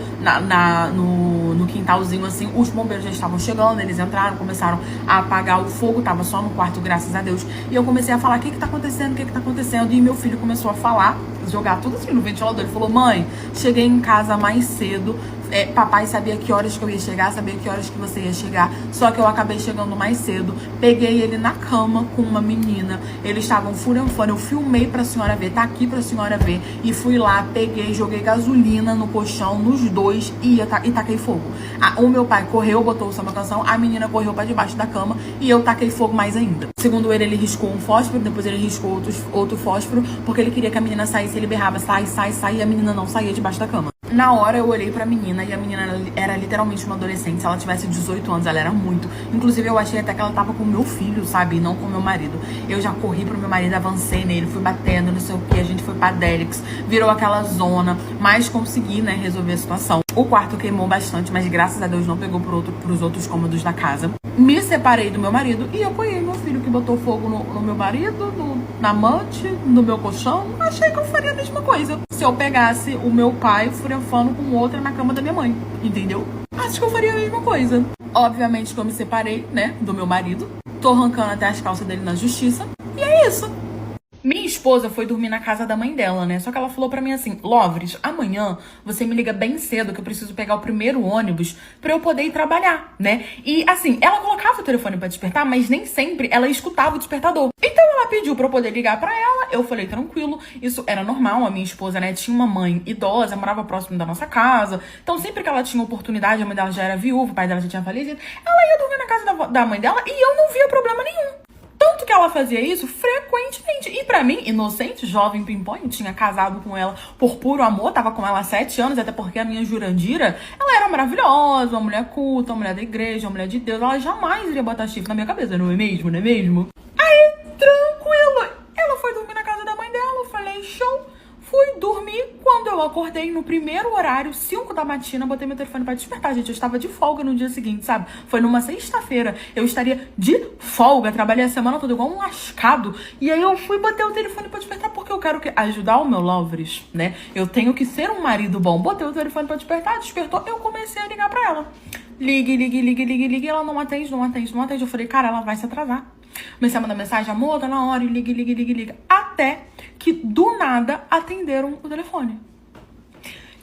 no quintalzinho, assim, os bombeiros já estavam chegando, eles entraram, começaram a apagar o fogo, tava só no quarto, graças a Deus. E eu comecei a falar, o que tá acontecendo, o que tá acontecendo? E meu filho começou a falar, jogar tudo assim no ventilador. Ele falou, mãe, cheguei em casa mais cedo, papai sabia que horas que eu ia chegar, sabia que horas que você ia chegar, só que eu acabei chegando mais cedo, peguei ele na cama com uma menina, eles estavam furanfando, eu filmei pra senhora ver, tá aqui pra senhora ver, e fui lá, peguei, joguei gasolina no colchão, nos dois, e taquei fogo. O meu pai correu, botou o samba canção, a menina correu pra debaixo da cama, e eu taquei fogo mais ainda. Segundo ele riscou um fósforo, depois ele riscou outro fósforo, porque ele queria que a menina saísse, ele berrava, sai, e a menina não saía debaixo da cama. Na hora eu olhei pra menina e a menina era literalmente uma adolescente. Se ela tivesse 18 anos, ela era muito. Inclusive eu achei até que ela tava com o meu filho, sabe? E não com o meu marido. Eu já corri pro meu marido, avancei nele, fui batendo, não sei o que. A gente foi pra Delix, virou aquela zona. Mas consegui, né, resolver a situação. O quarto queimou bastante, mas graças a Deus não pegou pros outros cômodos da casa. Me separei do meu marido e apoiei meu filho, que botou fogo no meu marido, na amante, no meu colchão. Achei que eu faria a mesma coisa se eu pegasse o meu pai furafando com outra na cama da minha mãe, entendeu? Acho que eu faria a mesma coisa. Obviamente que eu me separei, né, do meu marido. Tô arrancando até as calças dele na justiça. E é isso. Minha esposa esposa foi dormir na casa da mãe dela, né? Só que ela falou pra mim assim, Lovres, amanhã você me liga bem cedo que eu preciso pegar o primeiro ônibus pra eu poder ir trabalhar, né? E assim, ela colocava o telefone pra despertar, mas nem sempre ela escutava o despertador. Então ela pediu pra eu poder ligar pra ela, eu falei, tranquilo, isso era normal, a minha esposa, né, tinha uma mãe idosa, morava próximo da nossa casa, então sempre que ela tinha oportunidade, a mãe dela já era viúva, o pai dela já tinha falecido, ela ia dormir na casa da mãe dela e eu não via problema nenhum. Tanto que ela fazia isso frequentemente. E pra mim, inocente, jovem pimpões, tinha casado com ela por puro amor, tava com ela há 7 anos, até porque a minha Jurandira, ela era maravilhosa, uma mulher culta, uma mulher da igreja, uma mulher de Deus, ela jamais iria botar chifre na minha cabeça, não é mesmo, não é mesmo? Aí, tranquilo, ela foi dormir na casa da mãe dela, eu falei, show. Fui dormir, quando eu acordei no primeiro horário, 5 da matina, botei meu telefone pra despertar, gente, eu estava de folga no dia seguinte, sabe? Foi numa sexta-feira, eu estaria de folga, trabalhei a semana toda igual um lascado, e aí eu fui botar o telefone pra despertar, porque eu quero ajudar o meu Lovres, né? Eu tenho que ser um marido bom, botei o telefone pra despertar, despertou, eu comecei a ligar pra ela. Ligue, ela não atende, eu falei, cara, ela vai se atrasar. Comecei a mandar mensagem, amor, tá na hora, e liga. Até que, do nada, atenderam o telefone.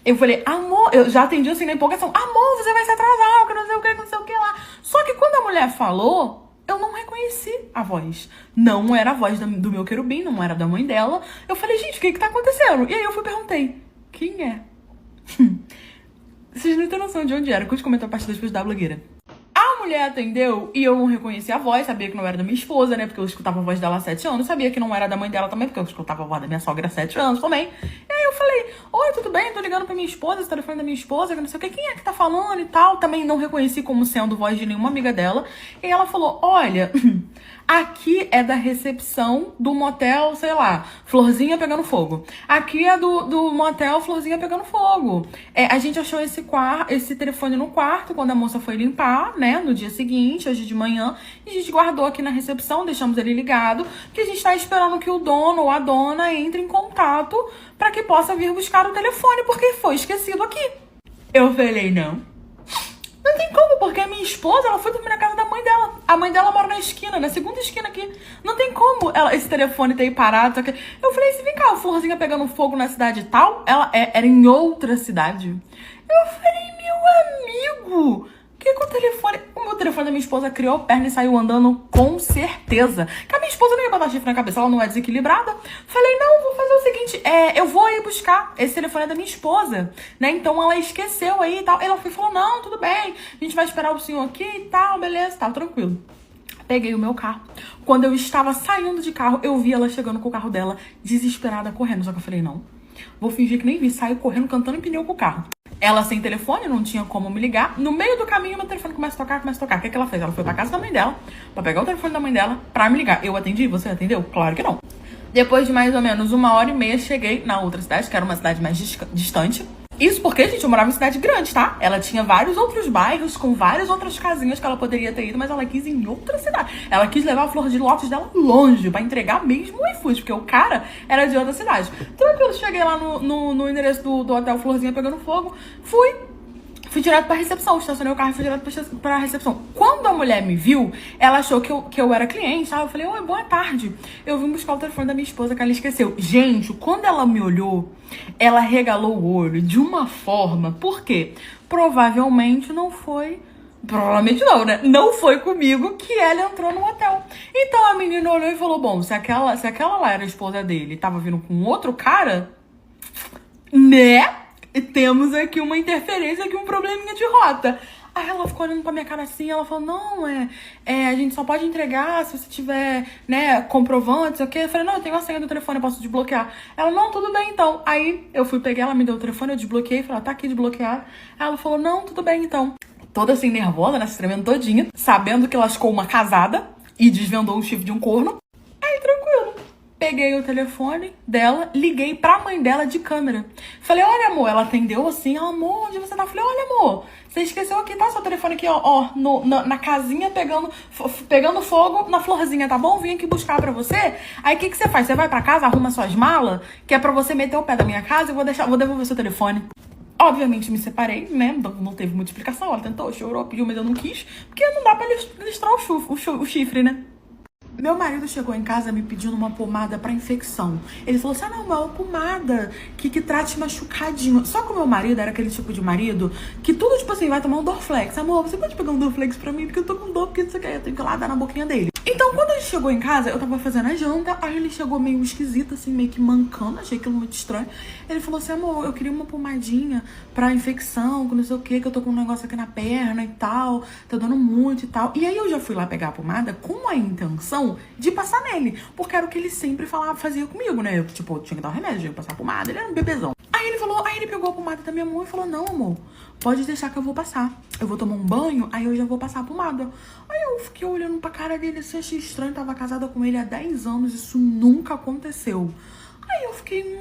Eu falei, amor, eu já atendi assim na empolgação. Amor, você vai se atrasar, que não sei o que lá. Só que quando a mulher falou, eu não reconheci a voz. Não era a voz do meu querubim, não era da mãe dela. Eu falei, gente, o que tá acontecendo? E aí eu perguntei, quem é? Vocês não têm noção de onde era. Curte comentar a parte das pessoas da blogueira. A mulher atendeu e eu não reconheci a voz, sabia que não era da minha esposa, né? Porque eu escutava a voz dela há 7 anos, sabia que não era da mãe dela também, porque eu escutava a voz da minha sogra há 7 anos também. E aí eu falei, oi, tudo bem? Tô ligando pra minha esposa, esse telefone da minha esposa, que não sei o que, quem é que tá falando e tal. Também não reconheci como sendo voz de nenhuma amiga dela. E ela falou, olha, aqui é da recepção do motel, sei lá, Florzinha pegando fogo. Aqui é do motel Florzinha pegando fogo. A gente achou esse telefone no quarto quando a moça foi limpar, né? No dia seguinte, hoje de manhã, e a gente guardou aqui na recepção, deixamos ele ligado, porque a gente tá esperando que o dono ou a dona entre em contato para que possa vir buscar o telefone, porque foi esquecido aqui. Eu falei, não tem como, porque a minha esposa, ela foi dormir na casa da mãe dela. A mãe dela mora na esquina, na segunda esquina aqui. Não tem como esse telefone ter aí parado. Só que eu falei assim, vem cá, a Florzinha pegando fogo na cidade tal, ela era em outra cidade. Eu falei, meu amigo, o meu telefone da minha esposa criou perna e saiu andando com certeza. Que a minha esposa não ia botar chifre na cabeça, ela não é desequilibrada. Falei, não, vou fazer o seguinte, eu vou ir buscar, esse telefone é da minha esposa, né? Então ela esqueceu aí e tal. Ela foi e falou, não, tudo bem, a gente vai esperar o senhor aqui e tal, beleza, tal, tranquilo. Peguei o meu carro. Quando eu estava saindo de carro, eu vi ela chegando com o carro dela, desesperada, correndo. Só que eu falei, não, vou fingir que nem vi, saio correndo, cantando pneu com o carro. Ela sem telefone, não tinha como me ligar. No meio do caminho, meu telefone começa a tocar. O que ela fez? Ela foi pra casa da mãe dela, pra pegar o telefone da mãe dela, pra me ligar. Eu atendi? Você atendeu? Claro que não. Depois de mais ou menos 1h30, cheguei na outra cidade, que era uma cidade mais distante. Isso porque, gente, eu morava em cidade grande, tá? Ela tinha vários outros bairros com várias outras casinhas que ela poderia ter ido, mas ela quis ir em outra cidade. Ela quis levar a flor de lótus dela longe, pra entregar mesmo o iFood, porque o cara era de outra cidade. Tranquilo, cheguei lá no endereço do hotel Florzinha pegando fogo, fui direto pra recepção, estacionei o carro e fui direto pra recepção. Quando a mulher me viu, ela achou que eu era cliente, sabe? Eu falei, oi, boa tarde. Eu vim buscar o telefone da minha esposa que ela esqueceu. Gente, quando ela me olhou, ela regalou o olho de uma forma, por quê? Provavelmente não, né? Não foi comigo que ela entrou no hotel. Então a menina olhou e falou, bom, se aquela lá era a esposa dele e tava vindo com outro cara, né? Temos aqui uma interferência, aqui um probleminha de rota. Aí ela ficou olhando pra minha cara assim, ela falou, não, a gente só pode entregar se você tiver, né, comprovante, ok? Eu falei, não, eu tenho a senha do telefone, eu posso desbloquear. Ela, não, tudo bem então. Aí eu fui pegar, ela me deu o telefone, eu desbloqueei, falei, tá aqui desbloqueado. Aí ela falou, não, tudo bem então. Toda assim, nervosa, né, se tremendo todinha, sabendo que lascou uma casada e desvendou o chifre de um corno. Aí, tranquilo. Peguei o telefone dela, liguei pra mãe dela de câmera. Falei, olha, amor, ela atendeu assim, amor, onde você tá? Falei, olha, amor, você esqueceu aqui, tá? Seu telefone aqui, ó, na casinha pegando fogo na florzinha, tá bom? Vim aqui buscar pra você. Aí o que você faz? Você vai pra casa, arruma suas malas, que é pra você meter o pé da minha casa e vou devolver seu telefone. Obviamente me separei, né? Não teve muita explicação. Ela tentou, chorou, pediu, mas eu não quis, porque não dá pra listrar o chifre, né? Meu marido chegou em casa me pedindo uma pomada pra infecção. Ele falou assim, não, uma pomada que trate machucadinho. Só que o meu marido era aquele tipo de marido que tudo, tipo assim, vai tomar um Dorflex. Amor, você pode pegar um Dorflex pra mim? Porque eu tô com dor, porque isso aqui, eu tenho que ir lá dar na boquinha dele. Então, quando ele chegou em casa, eu tava fazendo a janta, aí ele chegou meio esquisito, assim, meio que mancando, achei aquilo muito estranho. Ele falou assim, amor, eu queria uma pomadinha pra infecção, que não sei o que eu tô com um negócio aqui na perna e tal, tá dando muito e tal. E aí eu já fui lá pegar a pomada com a intenção de passar nele, porque era o que ele sempre falava, fazia comigo, né? Eu, tipo, tinha que dar um remédio, tinha que passar a pomada, ele era um bebezão. Aí ele pegou a pomada da minha mão e falou, não, amor, pode deixar que eu vou passar. Eu vou tomar um banho, aí eu já vou passar a pomada. Aí eu fiquei olhando pra cara dele assim, achei estranho, tava casada com ele há 10 anos, isso nunca aconteceu. Aí eu fiquei,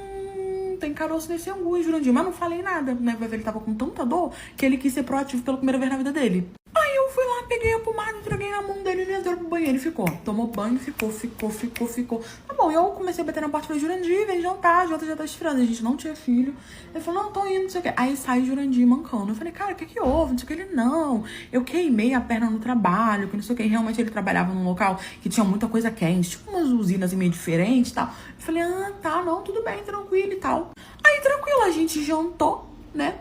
tem caroço nesse angu, Jurandir, mas não falei nada, né? Vai ver, ele tava com tanta dor que ele quis ser proativo pela primeira vez na vida dele. Aí eu fui lá, peguei a pomada, entreguei na mão dele, ele entrou pro banheiro e ficou. Tomou banho, ficou. Tá bom, eu comecei a bater na porta e falei, Jurandir, vem jantar, a Jota já tá esfriando. A gente não tinha filho. Ele falou, não, tô indo, não sei o quê. Aí sai Jurandir mancando. Eu falei, cara, o que houve? Não sei o que. Ele, não, eu queimei a perna no trabalho, que não sei o que. Realmente ele trabalhava num local que tinha muita coisa quente, tipo umas usinas meio diferentes e tal. Eu falei, tá, não, tudo bem, tranquilo e tal. Aí, tranquilo, a gente jantou, né?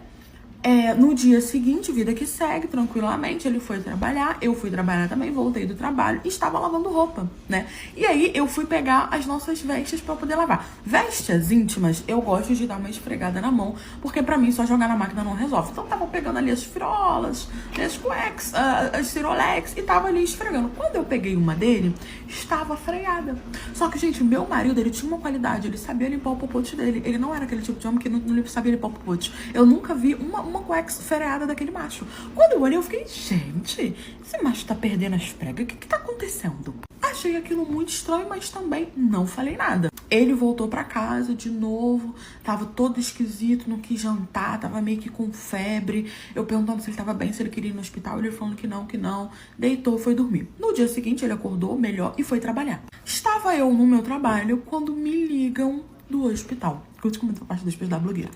No dia seguinte, vida que segue, tranquilamente, ele foi trabalhar, eu fui trabalhar também, voltei do trabalho e estava lavando roupa, né? E aí eu fui pegar as nossas vestes pra poder lavar. Vestes íntimas, eu gosto de dar uma esfregada na mão, porque pra mim só jogar na máquina não resolve. Então eu tava pegando ali as frolas, as cuecas, as cirolex e tava ali esfregando. Quando eu peguei uma dele, estava freada. Só que, gente, meu marido, ele tinha uma qualidade, ele sabia limpar o popote dele. Ele não era aquele tipo de homem que não sabia limpar o popote. Eu nunca vi uma cueca freada daquele macho. Quando eu olhei, eu fiquei, gente, esse macho tá perdendo as pregas, o que tá acontecendo? Achei aquilo muito estranho, mas também não falei nada. Ele voltou pra casa de novo, tava todo esquisito, não quis jantar, tava meio que com febre. Eu perguntando se ele tava bem, se ele queria ir no hospital, ele falando que não. Deitou, foi dormir. No dia seguinte, ele acordou melhor e foi trabalhar. Estava eu no meu trabalho quando me ligam do hospital. Eu te comento a parte do hospital da blogueira.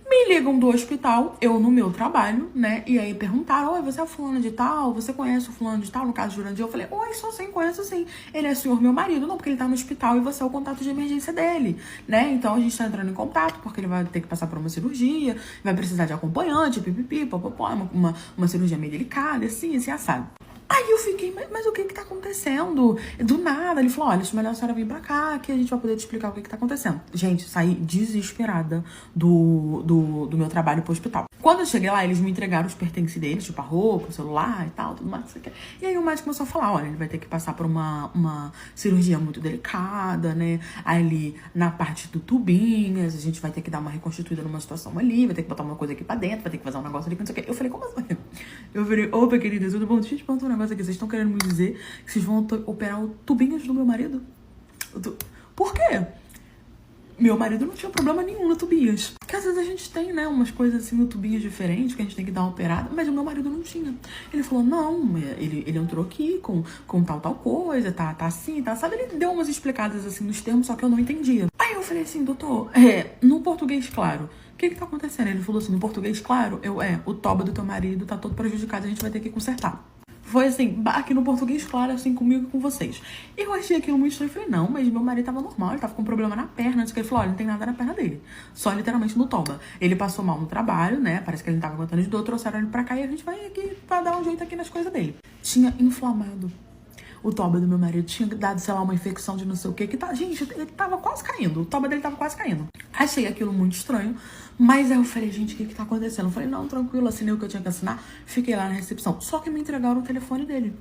Me ligam do hospital, eu no meu trabalho, né? E aí perguntaram, oi, você é fulano de tal? Você conhece o fulano de tal? No caso de Jurandir, eu falei, oi, sou sim, conheço sim. Ele é senhor meu marido. Não, porque ele tá no hospital e você é o contato de emergência dele, né? Então a gente tá entrando em contato, porque ele vai ter que passar por uma cirurgia, vai precisar de acompanhante, pipipi, popopó, uma cirurgia meio delicada, assim assado. Aí eu fiquei, mas o que tá acontecendo? Do nada, ele falou, olha, acho melhor a senhora vir pra cá, que a gente vai poder te explicar o que tá acontecendo. Gente, saí desesperada do meu trabalho pro hospital. Quando eu cheguei lá, eles me entregaram os pertences deles, tipo a roupa, o celular e tal, tudo mais. E aí o médico começou a falar, olha, ele vai ter que passar por uma cirurgia muito delicada, né? Ali na parte do tubinhas, a gente vai ter que dar uma reconstituída numa situação ali, vai ter que botar uma coisa aqui pra dentro, vai ter que fazer um negócio ali, não sei o que. Eu falei, como assim? Eu falei, opa, querida, tudo bom? Deixa eu te perguntar um negócio aqui. Vocês estão querendo me dizer que vocês vão operar o tubinhos do meu marido? Por quê? Meu marido não tinha problema nenhum no tubinhos. Porque às vezes a gente tem, né, umas coisas assim no tubinhos diferentes que a gente tem que dar uma operada, mas o meu marido não tinha. Ele falou, não, ele entrou aqui com tal coisa, tá assim, tá, sabe? Ele deu umas explicadas assim nos termos, só que eu não entendia. Aí eu falei assim, doutor, no português claro, o que tá acontecendo? Ele falou assim, no português claro, o toba do teu marido tá todo prejudicado, a gente vai ter que consertar. Foi assim, aqui no português claro, assim, comigo e com vocês. Eu achei aquilo muito estranho. Eu falei, não, mas meu marido tava normal, ele tava com problema na perna. Ele falou, olha, não tem nada na perna dele. Só literalmente no toba. Ele passou mal no trabalho, né? Parece que ele não tava aguentando de dor, trouxeram ele pra cá e a gente vai aqui pra dar um jeito aqui nas coisas dele. Tinha inflamado. O toba do meu marido tinha dado, sei lá, uma infecção de não sei o que tá, gente, ele tava quase caindo. O toba dele tava quase caindo. Achei aquilo muito estranho. Mas aí eu falei, gente, o que tá acontecendo? Eu falei, não, tranquilo, assinei o que eu tinha que assinar. Fiquei lá na recepção. Só que me entregaram o telefone dele.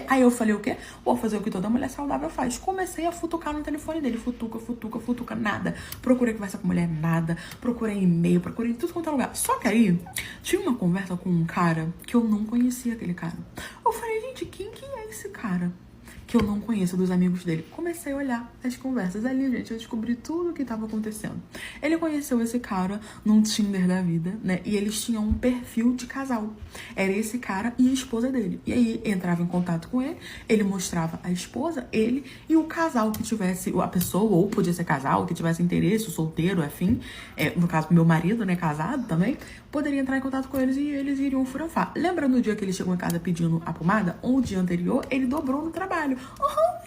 Aí eu falei, o quê? Vou fazer o que toda mulher saudável faz. Comecei a futucar no telefone dele. Futuca, nada. Procurei conversa com mulher, nada. Procurei e-mail, procurei em tudo quanto é lugar. Só que aí, tinha uma conversa com um cara que eu não conhecia aquele cara. Eu falei, gente, quem que é esse cara? Que eu não conheço, dos amigos dele. Comecei a olhar as conversas ali, gente, eu descobri tudo o que estava acontecendo. Ele conheceu esse cara num Tinder da vida, né? E eles tinham um perfil de casal. Era esse cara e a esposa dele. E aí entrava em contato com ele, ele mostrava a esposa, ele e o casal que tivesse, a pessoa, ou podia ser casal, que tivesse interesse, solteiro, afim. No caso, meu marido, né, casado também, poderia entrar em contato com eles e eles iriam furanfar. Lembra no dia que ele chegou em casa pedindo a pomada? Um dia anterior, ele dobrou no trabalho.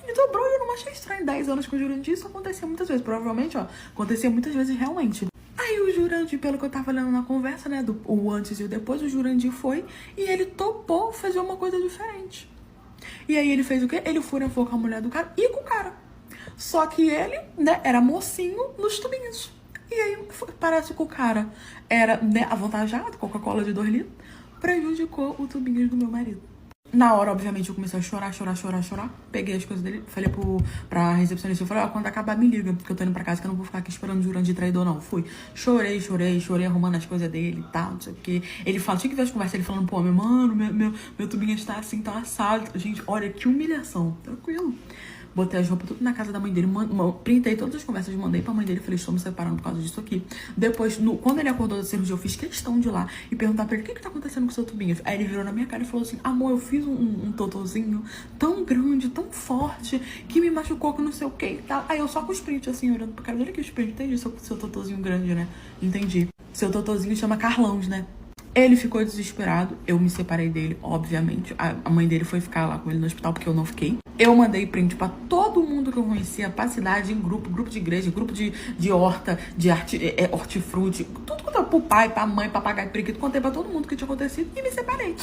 Ele dobrou e eu não achei estranho. 10 anos com o Jurandir, isso acontecia muitas vezes. Provavelmente, ó, acontecia muitas vezes realmente. Aí o Jurandir, pelo que eu tava lendo na conversa, né, o antes e o depois, o Jurandir foi e ele topou fazer uma coisa diferente. E aí ele fez o quê? Ele furou com a mulher do cara e com o cara. Só que ele, né, era mocinho nos tubinhos. E aí parece que o cara era, né, avantajado, Coca-Cola de 2 litros, prejudicou o tubinho do meu marido. Na hora, obviamente, eu comecei a chorar. Peguei as coisas dele, falei pra recepcionista, eu falei, ó, quando acabar me liga, porque eu tô indo pra casa, que eu não vou ficar aqui esperando o Jurandir traidor, não. Fui. Chorei, arrumando as coisas dele e tal, não sei o quê. Ele fala, tinha que ver as conversas, ele falando, pô, meu tubinho está assim, tá assado. Gente, olha que humilhação. Tranquilo. Botei as roupas tudo na casa da mãe dele, printei todas as conversas, mandei pra mãe dele, falei, estou me separando por causa disso aqui. Depois, quando ele acordou da cirurgia, eu fiz questão de ir lá e perguntar pra ele, o que tá acontecendo com o seu tubinho? Aí ele virou na minha cara e falou assim, amor, eu fiz um totozinho tão grande, tão forte, que me machucou com não sei o que e tal. Aí eu só com os prints, assim, olhando pro cara, olha aqui os prints, entendi seu totozinho grande, né? Entendi. Seu totozinho chama Carlãos, né? Ele ficou desesperado, eu me separei dele, obviamente. A mãe dele foi ficar lá com ele no hospital, porque eu não fiquei. Eu mandei print pra todo mundo que eu conhecia, pra cidade, em grupo de igreja, grupo de horta, de hortifruti, tudo quanto é pro pai, pra mãe, papagaio, periquito, contei pra todo mundo o que tinha acontecido e me separei.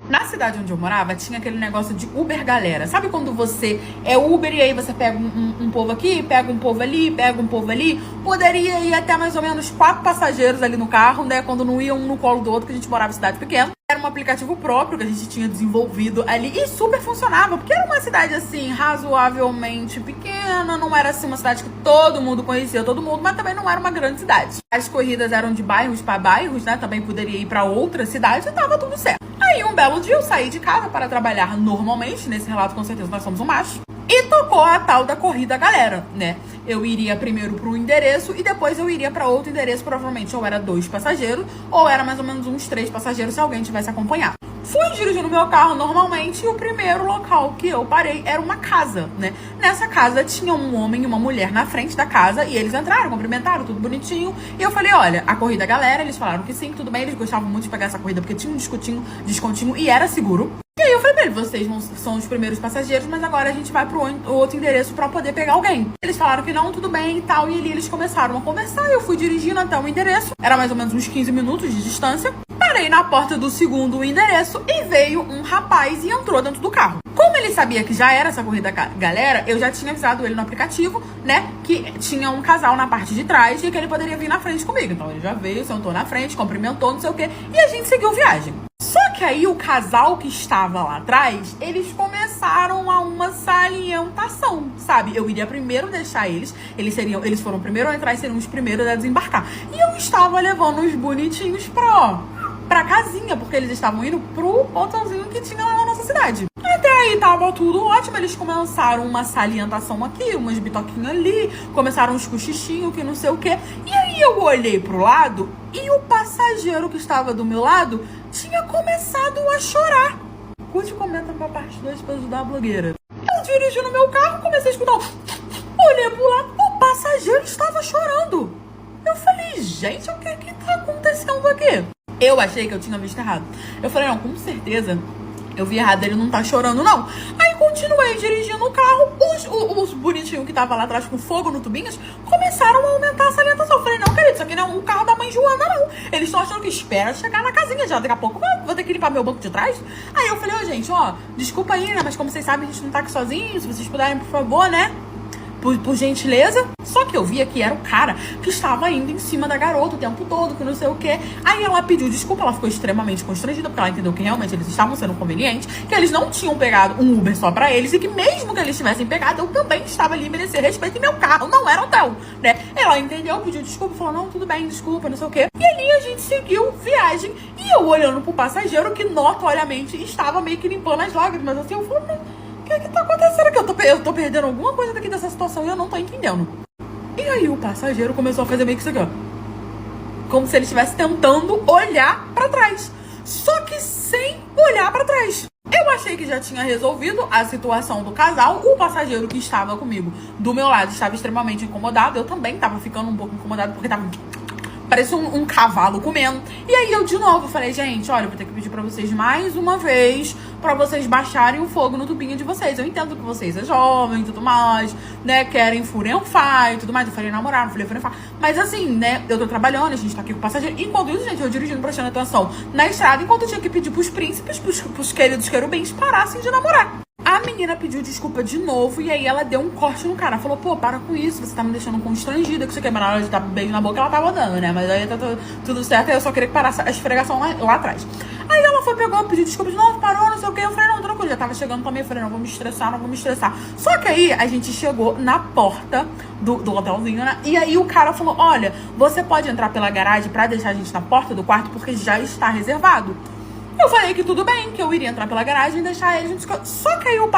Na cidade onde eu morava, tinha aquele negócio de Uber galera. Sabe quando você é Uber e aí você pega um povo aqui, pega um povo ali, pega um povo ali? Poderia ir até mais ou menos 4 passageiros ali no carro, né? Quando não ia um no colo do outro, que a gente morava em cidade pequena. Era um aplicativo próprio que a gente tinha desenvolvido ali e super funcionava, porque era uma cidade assim, razoavelmente pequena, não era assim uma cidade que todo mundo conhecia todo mundo, mas também não era uma grande cidade. As corridas eram de bairros para bairros, né? Também poderia ir para outra cidade e tava tudo certo. Aí um belo dia eu saí de casa para trabalhar normalmente, nesse relato com certeza nós somos um macho, e tocou a tal da corrida galera, né? Eu iria primeiro para um endereço e depois eu iria para outro endereço, provavelmente ou era 2 passageiros ou era mais ou menos uns 3 passageiros se alguém tivesse acompanhado. Fui dirigindo meu carro normalmente e o primeiro local que eu parei era uma casa, né? Nessa casa tinha um homem e uma mulher na frente da casa e eles entraram, cumprimentaram, tudo bonitinho. E eu falei, olha, a corrida galera, eles falaram que sim, tudo bem, eles gostavam muito de pegar essa corrida porque tinha um descontinho e era seguro. E aí eu falei pra eles, vocês são os primeiros passageiros, mas agora a gente vai pro outro endereço pra poder pegar alguém. Eles falaram que não, tudo bem e tal, e ali eles começaram a conversar, eu fui dirigindo até o endereço, era mais ou menos uns 15 minutos de distância. Parei na porta do segundo endereço e veio um rapaz e entrou dentro do carro. Como ele sabia que já era essa corrida galera, eu já tinha avisado ele no aplicativo, né, que tinha um casal na parte de trás e que ele poderia vir na frente comigo. Então ele já veio, sentou na frente, cumprimentou, não sei o quê, e a gente seguiu viagem. Só que aí o casal que estava lá atrás, eles começaram a uma salientação, sabe? Eu iria primeiro deixar eles eles foram primeiro a entrar e seriam os primeiros a desembarcar. E eu estava levando os bonitinhos pra casinha, porque eles estavam indo pro hotelzinho que tinha lá na nossa cidade. Até aí tava tudo ótimo, eles começaram uma salientação aqui, umas bitoquinhas ali, começaram uns cochichinhos, que não sei o quê. E aí eu olhei pro lado e o passageiro que estava do meu lado tinha começado a chorar. Curte e comenta pra parte 2 pra ajudar a blogueira. Eu dirigi no meu carro, comecei a escutar. Olhei pro lado, o passageiro estava chorando. Eu falei, gente, o que tá acontecendo aqui? Eu achei que eu tinha visto errado. Eu falei, não, com certeza eu vi errado, ele não tá chorando, não. Aí continuei dirigindo o carro, os bonitinhos que tava lá atrás com fogo no tubinhos começaram a aumentar a salientação. Eu falei, não, querido, isso aqui não é um carro da mãe Joana, não. Eles estão achando que espera chegar na casinha já. Daqui a pouco vou ter que limpar meu banco de trás. Aí eu falei, gente, ó, desculpa aí, né, mas como vocês sabem, a gente não tá aqui sozinho. Se vocês puderem, por favor, né, por gentileza. Só que eu via que era o cara que estava indo em cima da garota o tempo todo, que não sei o que. Aí ela pediu desculpa, ela ficou extremamente constrangida, porque ela entendeu que realmente eles estavam sendo convenientes, que eles não tinham pegado um Uber só pra eles, e que mesmo que eles tivessem pegado, eu também estava ali merecer respeito, e meu carro não era hotel, né? Ela entendeu, pediu desculpa, falou, não, tudo bem, desculpa, não sei o que. E ali a gente seguiu viagem, e eu olhando pro passageiro, que notoriamente estava meio que limpando as lágrimas, assim, eu falei, o que tá acontecendo aqui? Eu tô perdendo alguma coisa daqui dessa situação e eu não tô entendendo. E aí o passageiro começou a fazer meio que isso aqui, ó. Como se ele estivesse tentando olhar pra trás. Só que sem olhar pra trás. Eu achei que já tinha resolvido a situação do casal. O passageiro que estava comigo do meu lado estava extremamente incomodado. Eu também tava ficando um pouco incomodado porque tava parecia um cavalo comendo. E aí eu de novo falei, gente, olha, eu vou ter que pedir pra vocês mais uma vez pra vocês baixarem o fogo no tubinho de vocês. Eu entendo que vocês é jovem e tudo mais, né, querem furenfar e tudo mais. Eu falei namorar, não falei furenfar. Mas assim, né, eu tô trabalhando, a gente tá aqui com o passageiro. Enquanto isso, gente, eu dirigindo, prestando atenção na estrada, enquanto eu tinha que pedir pros príncipes, pros queridos querubins, parassem de namorar. A menina pediu desculpa de novo e aí ela deu um corte no cara. Falou, pô, para com isso, você tá me deixando constrangida, que você quer, mas na hora de dar beijo na boca, ela tava dando, né? Mas aí tá tudo certo, aí eu só queria que parasse a esfregação lá atrás. Aí ela foi, pegou, pediu desculpa de novo, parou, não sei o que. Eu falei, não, tranquilo, já tava chegando também. Eu falei, não, vou me estressar, não vou me estressar. Só que aí a gente chegou na porta do hotelzinho, né? E aí o cara falou, olha, você pode entrar pela garagem pra deixar a gente na porta do quarto, porque já está reservado. Eu falei que tudo bem, que eu iria entrar pela garagem e deixar ele. Só que aí o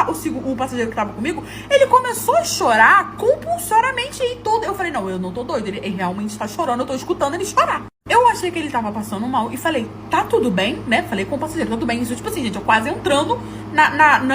passageiro que tava comigo, ele começou a chorar compulsoriamente e todo. Eu falei, não, eu não tô doido, ele realmente tá chorando, eu tô escutando ele chorar. Eu achei que ele tava passando mal e falei, tá tudo bem, né? Falei com o passageiro, tá tudo bem. Isso, tipo assim, gente, eu quase entrando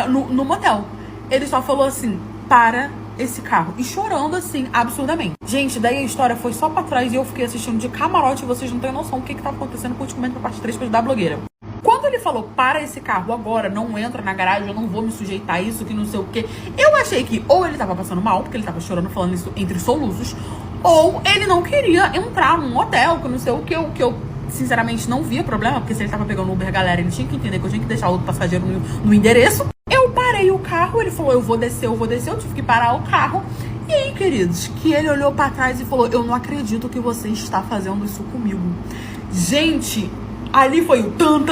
no motel. Ele só falou assim, para esse carro. E chorando, assim, absurdamente. Gente, daí a história foi só pra trás e eu fiquei assistindo de camarote e vocês não têm noção do que tá acontecendo. Curte, comenta pra parte 3 pra ajudar a blogueira. Quando ele falou, para esse carro agora, não entra na garagem, eu não vou me sujeitar a isso, que não sei o quê. Eu achei que ou ele tava passando mal, porque ele tava chorando, falando isso entre soluços, ou ele não queria entrar num hotel, que não sei o que eu sinceramente não via problema, porque se ele tava pegando Uber, galera, ele tinha que entender que eu tinha que deixar outro passageiro no endereço. Eu parei o carro, ele falou, eu vou descer, eu tive que parar o carro. E aí, queridos, que ele olhou pra trás e falou, eu não acredito que você está fazendo isso comigo. Gente, ali foi o tan.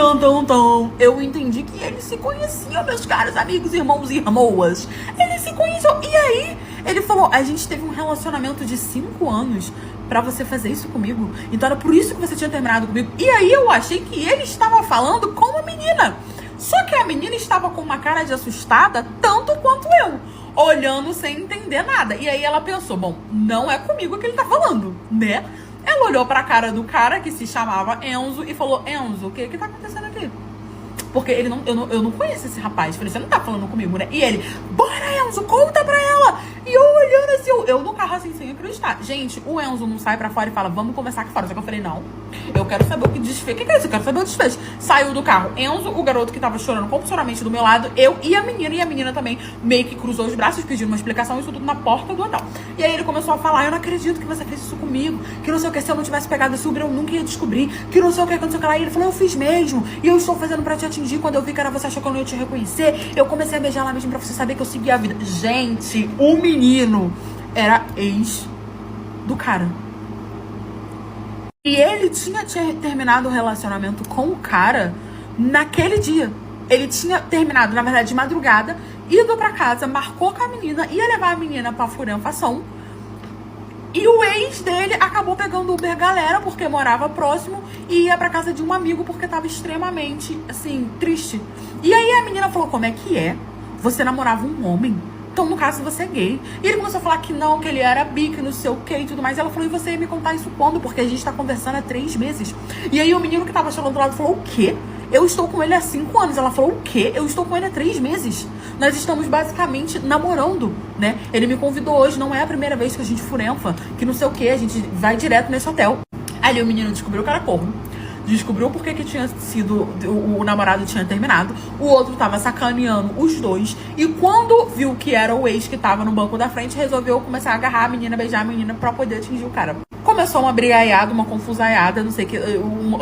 Eu entendi que eles se conheciam, meus caros amigos, irmãos e irmãs. Eles se conheciam. E aí, ele falou, a gente teve um relacionamento de 5 anos pra você fazer isso comigo. Então era por isso que você tinha terminado comigo. E aí eu achei que ele estava falando com a menina. Só que a menina estava com uma cara de assustada, tanto quanto eu, olhando sem entender nada. E aí ela pensou, bom, não é comigo que ele tá falando, né? Ela olhou pra cara do cara que se chamava Enzo e falou, Enzo, o que tá acontecendo aqui? Porque eu não conheço esse rapaz. Falei, você não tá falando comigo, né? E ele, bora, Enzo, conta pra ela. E eu olhando assim, eu no carro assim, sem acreditar. Gente, o Enzo não sai pra fora e fala, vamos conversar aqui fora. Só que eu falei, não, eu quero saber o que desfecho. O que é isso? Eu quero saber o desfecho. Saiu do carro Enzo, o garoto que tava chorando compulsoriamente do meu lado, eu e a menina também meio que cruzou os braços, pedindo uma explicação, isso tudo na porta do hotel. E aí ele começou a falar, eu não acredito que você fez isso comigo, que não sei o que, se eu não tivesse pegado esse Uber, eu nunca ia descobrir, que não sei o que, não sei o que lá. E ele falou, eu fiz mesmo, e eu estou fazendo pra te atingir. Quando eu vi que era você, achou que eu não ia te reconhecer, eu comecei a beijar lá mesmo pra você saber que eu seguia a vida. Gente, o menino era ex do cara. E ele tinha terminado o relacionamento com o cara naquele dia. Ele tinha terminado, na verdade, de madrugada, ido pra casa, marcou com a menina, ia levar a menina pra furenfação. E o ex dele acabou pegando o Uber galera, porque morava próximo, e ia pra casa de um amigo, porque tava extremamente, assim, triste. E aí a menina falou, como é que é? Você namorava um homem? Então, no caso, você é gay. E ele começou a falar que não, que ele era bi, que não sei o que e tudo mais. E ela falou, e você ia me contar isso quando? Porque a gente tá conversando há 3 meses. E aí o menino que tava chegando do lado falou, o quê? Eu estou com ele há 5 anos. Ela falou, o quê? Eu estou com ele há 3 meses. Nós estamos basicamente namorando, né? Ele me convidou hoje, não é a primeira vez que a gente furenfa, que não sei o que, a gente vai direto nesse hotel. Ali o menino descobriu que era corno. Descobriu porque que tinha sido, o namorado tinha terminado, o outro tava sacaneando os dois, e quando viu que era o ex que tava no banco da frente, resolveu começar a agarrar a menina, beijar a menina pra poder atingir o cara. Começou uma brigaiada, uma confusaiada, não sei,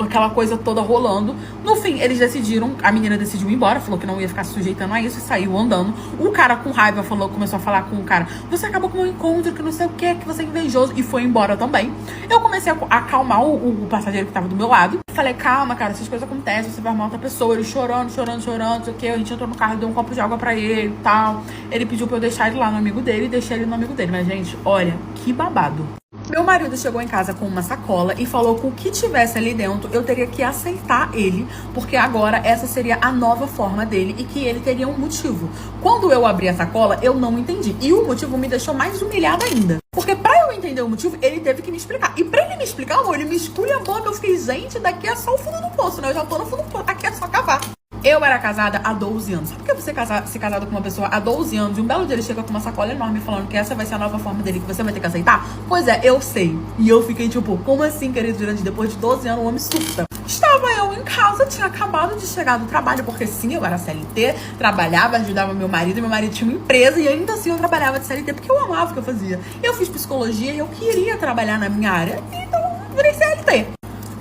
aquela coisa toda rolando. No fim, eles decidiram, a menina decidiu ir embora, falou que não ia ficar se sujeitando a isso e saiu andando. O cara com raiva começou a falar com o cara, você acabou com o meu encontro, que não sei o que você é invejoso, e foi embora também. Eu comecei a acalmar o passageiro que tava do meu lado. Falei, calma, cara, essas coisas acontecem, você vai arrumar outra pessoa. Ele chorando, não sei o que. A gente entrou no carro, deu um copo de água pra ele e tal. Ele pediu pra eu deixar ele lá no amigo dele e deixei ele no amigo dele. Mas, gente, olha, que babado. Meu marido chegou em casa com uma sacola e falou que o que tivesse ali dentro eu teria que aceitar ele, porque agora essa seria a nova forma dele e que ele teria um motivo. Quando eu abri a sacola, eu não entendi. E o motivo me deixou mais humilhada ainda. Porque pra eu entender o motivo, ele teve que me explicar. E pra ele me explicar, amor, ele me esculhambou. Eu fiquei, gente, daqui é só o fundo do poço, né? Eu já tô no fundo do poço, aqui é só cavar. Eu era casada há 12 anos. Sabe por que você se casado com uma pessoa há 12 anos e um belo dia ele chega com uma sacola enorme falando que essa vai ser a nova forma dele, que você vai ter que aceitar? Pois é, eu sei. E eu fiquei tipo, como assim, querido Jurandir? Depois de 12 anos, o homem surta. Estava eu em casa, tinha acabado de chegar do trabalho, porque sim, eu era CLT, trabalhava, ajudava meu marido tinha uma empresa e ainda assim eu trabalhava de CLT porque eu amava o que eu fazia. Eu fiz psicologia e eu queria trabalhar na minha área, então eu virei CLT.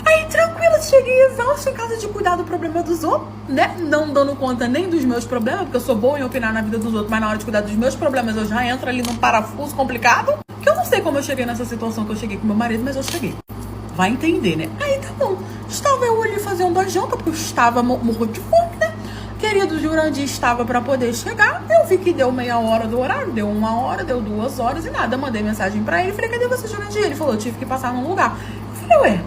Aí, tranquila, cheguei exausta em casa de cuidar do problema dos outros, né? Não dando conta nem dos meus problemas, porque eu sou boa em opinar na vida dos outros, mas na hora de cuidar dos meus problemas eu já entro ali num parafuso complicado. Que eu não sei como eu cheguei nessa situação que eu cheguei com meu marido, mas eu cheguei. Vai entender, né? Aí, tá bom. Estava eu ali fazendo a janta, porque eu estava morro de fome, né? Querido Jurandir estava pra poder chegar. Eu vi que deu meia hora do horário, deu 1 hora, deu 2 horas e nada. Mandei mensagem pra ele, falei, cadê você, Jurandir? Ele falou, eu tive que passar num lugar. Eu falei, ué,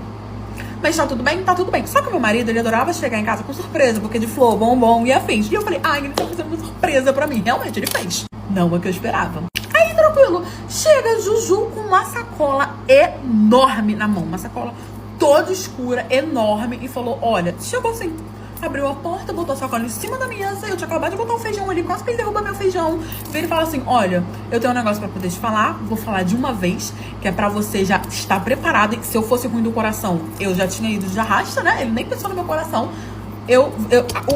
mas tá tudo bem? Tá tudo bem. Só que o meu marido, ele adorava chegar em casa com surpresa, porque de flor, bombom e afins. E eu falei, ele tá fazendo uma surpresa pra mim. Realmente, ele fez. Não é que eu esperava. Aí, tranquilo. Chega Juju com uma sacola enorme na mão. Uma sacola toda escura, enorme. E falou, olha, chegou assim. Abriu a porta, botou a sacola em cima da mesa. Eu tinha acabado de botar o feijão ali, quase que ele derruba meu feijão. Veio ele falar assim, olha, eu tenho um negócio pra poder te falar. Vou falar de uma vez, que é pra você já estar preparado. E se eu fosse ruim do coração, eu já tinha ido de arrasta, né? Ele nem pensou no meu coração.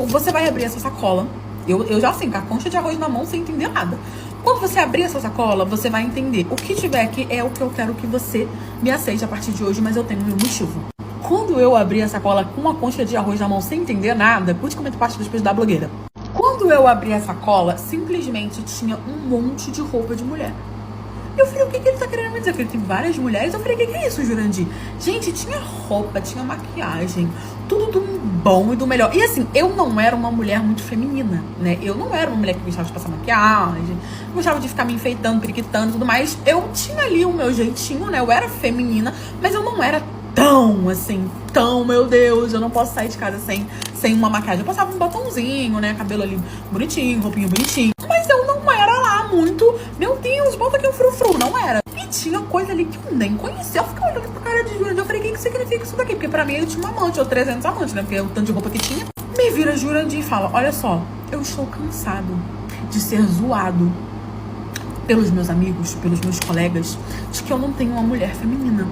Você vai abrir essa sacola. Eu já assim, com a concha de arroz na mão, sem entender nada. Quando você abrir essa sacola, você vai entender. O que tiver aqui é o que eu quero que você me aceite a partir de hoje, mas eu tenho meu motivo. Quando eu abri a sacola com a concha de arroz na mão sem entender nada, curte, comenta parte depois da blogueira. Quando eu abri a sacola, simplesmente tinha um monte de roupa de mulher. Eu falei, o que ele tá querendo me dizer? Porque ele tem várias mulheres. Eu falei, o que é isso, Jurandir? Gente, tinha roupa, tinha maquiagem, tudo do bom e do melhor. E assim, eu não era uma mulher muito feminina, né? Eu não era uma mulher que gostava de passar maquiagem, gostava de ficar me enfeitando, periquitando e tudo mais. Eu tinha ali o meu jeitinho, né? Eu era feminina, mas eu não era tão, meu Deus, eu não posso sair de casa sem uma maquiagem. Eu passava um batomzinho, né, cabelo ali bonitinho, roupinha bonitinho. Mas eu não era lá muito, meu Deus, bota aqui um frufru, não era. E tinha coisa ali que eu nem conhecia. Eu ficava olhando pra cara de Jurandir, eu falei, o que significa isso daqui? Porque pra mim ele tinha um amante, ou 300 amantes, né, porque o tanto de roupa que tinha. Me vira Jurandir e fala, olha só, eu estou cansado de ser zoado pelos meus amigos, pelos meus colegas, de que eu não tenho uma mulher feminina.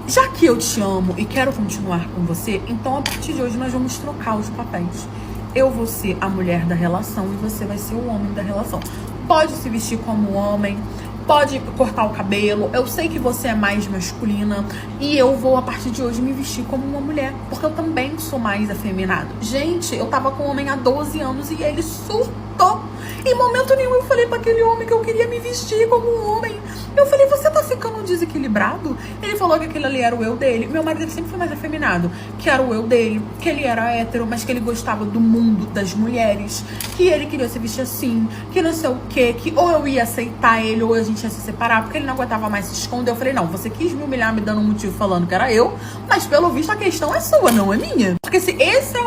Já que eu te amo e quero continuar com você, então a partir de hoje nós vamos trocar os papéis. Eu vou ser a mulher da relação e você vai ser o homem da relação. Pode se vestir como homem, pode cortar o cabelo. Eu sei que você é mais masculina e eu vou a partir de hoje me vestir como uma mulher, porque eu também sou mais afeminado. Gente, eu tava com um homem há 12 anos e ele surtou. Em momento nenhum eu falei pra aquele homem que eu queria me vestir como um homem. Eu falei, você tá ficando desequilibrado? Ele falou que aquele ali era o eu dele. Meu marido ele sempre foi mais afeminado. Que era o eu dele, que ele era hétero, mas que ele gostava do mundo das mulheres. Que ele queria se vestir assim, que não sei o quê. Que ou eu ia aceitar ele ou a gente ia se separar, porque ele não aguentava mais se esconder. Eu falei, não, você quis me humilhar me dando um motivo falando que era eu, mas pelo visto a questão é sua, não é minha. Porque se esse é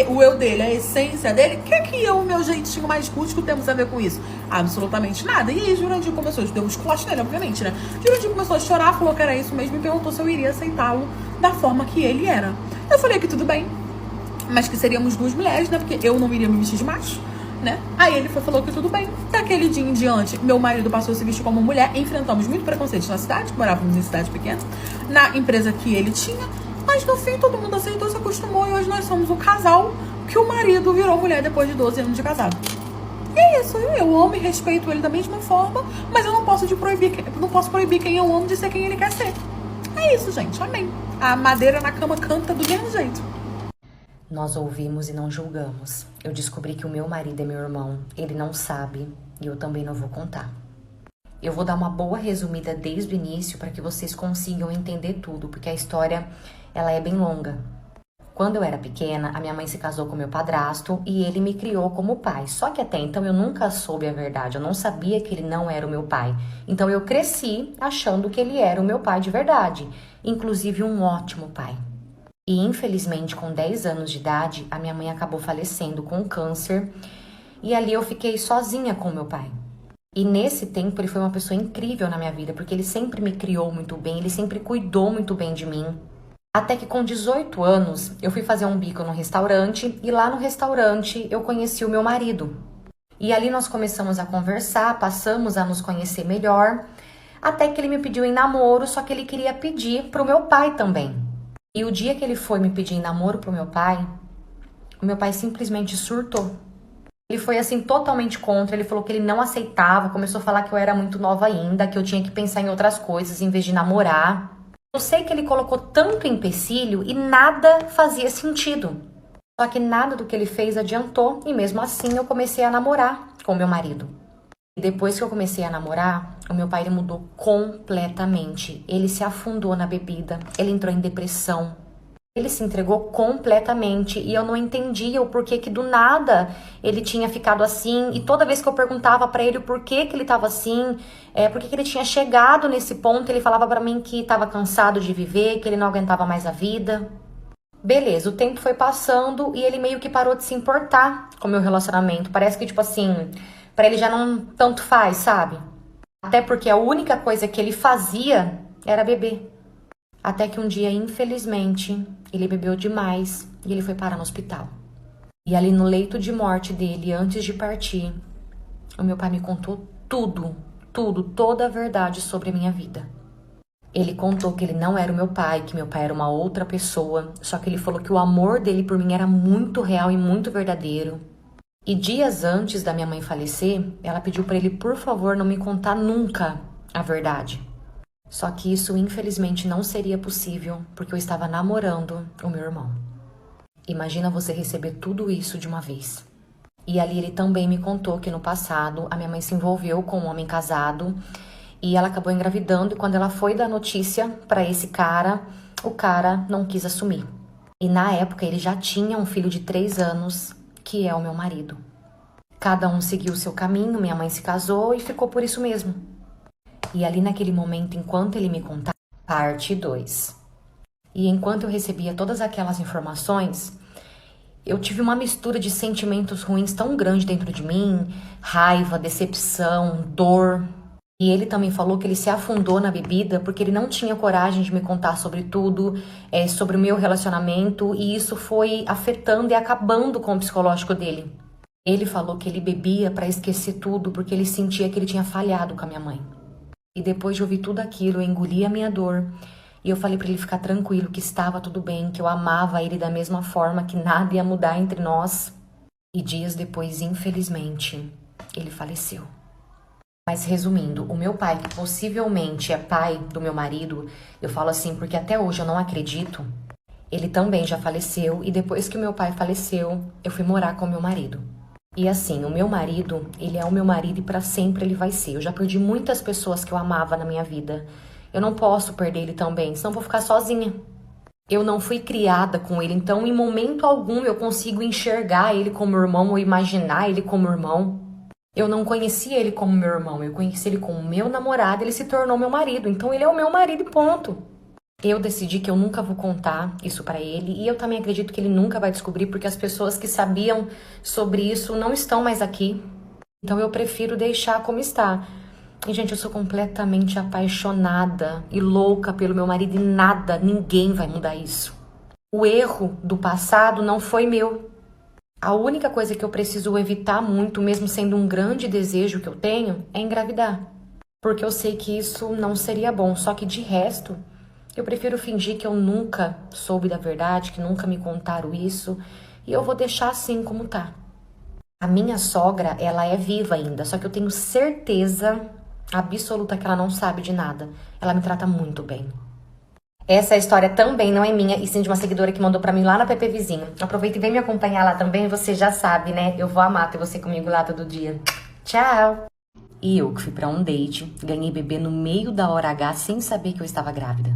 o eu dele, a essência dele, o que eu, o meu jeitinho mais rústico, temos a ver com isso? Absolutamente nada. E aí Jurandir começou, deu um esculacho nele, obviamente, né? Jurandir começou a chorar, falou que era isso mesmo e perguntou se eu iria aceitá-lo da forma que ele era. Eu falei que tudo bem, mas que seríamos duas mulheres, né? Porque eu não iria me vestir de macho, né? Aí ele falou que tudo bem. Daquele dia em diante, meu marido passou a se vestir como mulher. Enfrentamos muito preconceito na cidade, morávamos em cidade pequena, na empresa que ele tinha. Mas no fim todo mundo aceitou, se acostumou e hoje nós somos o casal que o marido virou mulher depois de 12 anos de casado. E é isso, eu amo e respeito ele da mesma forma, mas eu não posso proibir quem eu amo de ser quem ele quer ser. É isso, gente, amém. A madeira na cama canta do mesmo jeito. Nós ouvimos e não julgamos. Eu descobri que o meu marido é meu irmão, ele não sabe e eu também não vou contar. Eu vou dar uma boa resumida desde o início para que vocês consigam entender tudo, porque a história ela é bem longa. Quando eu era pequena, a minha mãe se casou com meu padrasto e ele me criou como pai. Só que até então eu nunca soube a verdade, eu não sabia que ele não era o meu pai. Então eu cresci achando que ele era o meu pai de verdade, inclusive um ótimo pai. E infelizmente com 10 anos de idade, a minha mãe acabou falecendo com câncer e ali eu fiquei sozinha com meu pai. E nesse tempo ele foi uma pessoa incrível na minha vida, porque ele sempre me criou muito bem, ele sempre cuidou muito bem de mim. Até que com 18 anos, eu fui fazer um bico no restaurante e lá no restaurante eu conheci o meu marido. E ali nós começamos a conversar, passamos a nos conhecer melhor, até que ele me pediu em namoro, só que ele queria pedir pro meu pai também. E o dia que ele foi me pedir em namoro pro meu pai, o meu pai simplesmente surtou. Ele foi assim totalmente contra, ele falou que ele não aceitava, começou a falar que eu era muito nova ainda, que eu tinha que pensar em outras coisas em vez de namorar. Eu sei que ele colocou tanto empecilho e nada fazia sentido. Só que nada do que ele fez adiantou e mesmo assim eu comecei a namorar com meu marido. E depois que eu comecei a namorar, o meu pai ele mudou completamente. Ele se afundou na bebida, ele entrou em depressão. Ele se entregou completamente e eu não entendia o porquê que do nada ele tinha ficado assim. E toda vez que eu perguntava pra ele o porquê que ele tava assim, por que ele tinha chegado nesse ponto, ele falava pra mim que tava cansado de viver, que ele não aguentava mais a vida. Beleza, o tempo foi passando e ele meio que parou de se importar com o meu relacionamento. Parece que, tipo assim, pra ele já não tanto faz, sabe? Até porque a única coisa que ele fazia era beber. Até que um dia, infelizmente, ele bebeu demais e ele foi parar no hospital. E ali no leito de morte dele, antes de partir, o meu pai me contou tudo, toda a verdade sobre a minha vida. Ele contou que ele não era o meu pai, que meu pai era uma outra pessoa, só que ele falou que o amor dele por mim era muito real e muito verdadeiro. E dias antes da minha mãe falecer, ela pediu para ele, por favor, não me contar nunca a verdade. Só que isso, infelizmente, não seria possível, porque eu estava namorando o meu irmão. Imagina você receber tudo isso de uma vez. E ali ele também me contou que no passado a minha mãe se envolveu com um homem casado e ela acabou engravidando e quando ela foi dar notícia para esse cara, o cara não quis assumir. E na época ele já tinha um filho de 3 anos, que é o meu marido. Cada um seguiu o seu caminho, minha mãe se casou e ficou por isso mesmo. E ali naquele momento, enquanto ele me contava, parte 2. E enquanto eu recebia todas aquelas informações, eu tive uma mistura de sentimentos ruins tão grande dentro de mim, raiva, decepção, dor. E ele também falou que ele se afundou na bebida porque ele não tinha coragem de me contar sobre tudo, sobre o meu relacionamento, e isso foi afetando e acabando com o psicológico dele. Ele falou que ele bebia para esquecer tudo porque ele sentia que ele tinha falhado com a minha mãe. E depois de ouvir tudo aquilo, eu engoli a minha dor. E eu falei pra ele ficar tranquilo, que estava tudo bem, que eu amava ele da mesma forma, que nada ia mudar entre nós. E dias depois, infelizmente, ele faleceu. Mas resumindo, o meu pai, que possivelmente é pai do meu marido, eu falo assim porque até hoje eu não acredito, ele também já faleceu. E depois que o meu pai faleceu, eu fui morar com o meu marido. E assim, o meu marido, ele é o meu marido e pra sempre ele vai ser. Eu já perdi muitas pessoas que eu amava na minha vida. Eu não posso perder ele também, senão eu vou ficar sozinha. Eu não fui criada com ele, então em momento algum eu consigo enxergar ele como irmão ou imaginar ele como irmão. Eu não conhecia ele como meu irmão, eu conheci ele como meu namorado, ele se tornou meu marido. Então ele é o meu marido e ponto. Eu decidi que eu nunca vou contar isso pra ele e eu também acredito que ele nunca vai descobrir porque as pessoas que sabiam sobre isso não estão mais aqui. Então eu prefiro deixar como está. E gente, eu sou completamente apaixonada e louca pelo meu marido e nada, ninguém vai mudar isso. O erro do passado não foi meu. A única coisa que eu preciso evitar muito, mesmo sendo um grande desejo que eu tenho, é engravidar. Porque eu sei que isso não seria bom, só que de resto... eu prefiro fingir que eu nunca soube da verdade, que nunca me contaram isso, e eu vou deixar assim como tá. A minha sogra, ela é viva ainda, só que eu tenho certeza absoluta que ela não sabe de nada. Ela me trata muito bem. Essa história também não é minha, e sim de uma seguidora que mandou pra mim lá na PP Vizinho. Aproveita e vem me acompanhar lá também, você já sabe, né? Eu vou amar ter você comigo lá todo dia. Tchau! E eu que fui pra um date, ganhei bebê no meio da hora H sem saber que eu estava grávida.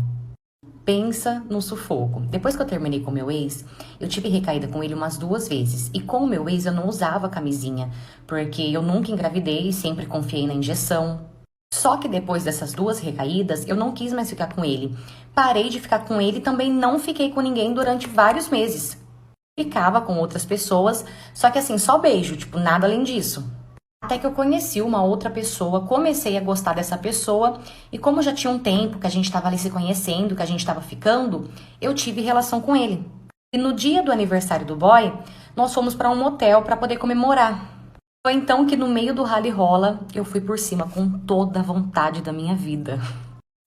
Pensa no sufoco. Depois que eu terminei com o meu ex, eu tive recaída com ele umas 2 vezes. E com o meu ex eu não usava camisinha, porque eu nunca engravidei e sempre confiei na injeção. Só que depois dessas 2 recaídas, eu não quis mais ficar com ele. Parei de ficar com ele e também não fiquei com ninguém durante vários meses. Ficava com outras pessoas, só que assim, só beijo, tipo, nada além disso. Até que eu conheci uma outra pessoa, comecei a gostar dessa pessoa e como já tinha um tempo que a gente estava ali se conhecendo, que a gente estava ficando, eu tive relação com ele. E no dia do aniversário do boy, nós fomos para um motel para poder comemorar. Foi então que no meio do rally rola, eu fui por cima com toda a vontade da minha vida.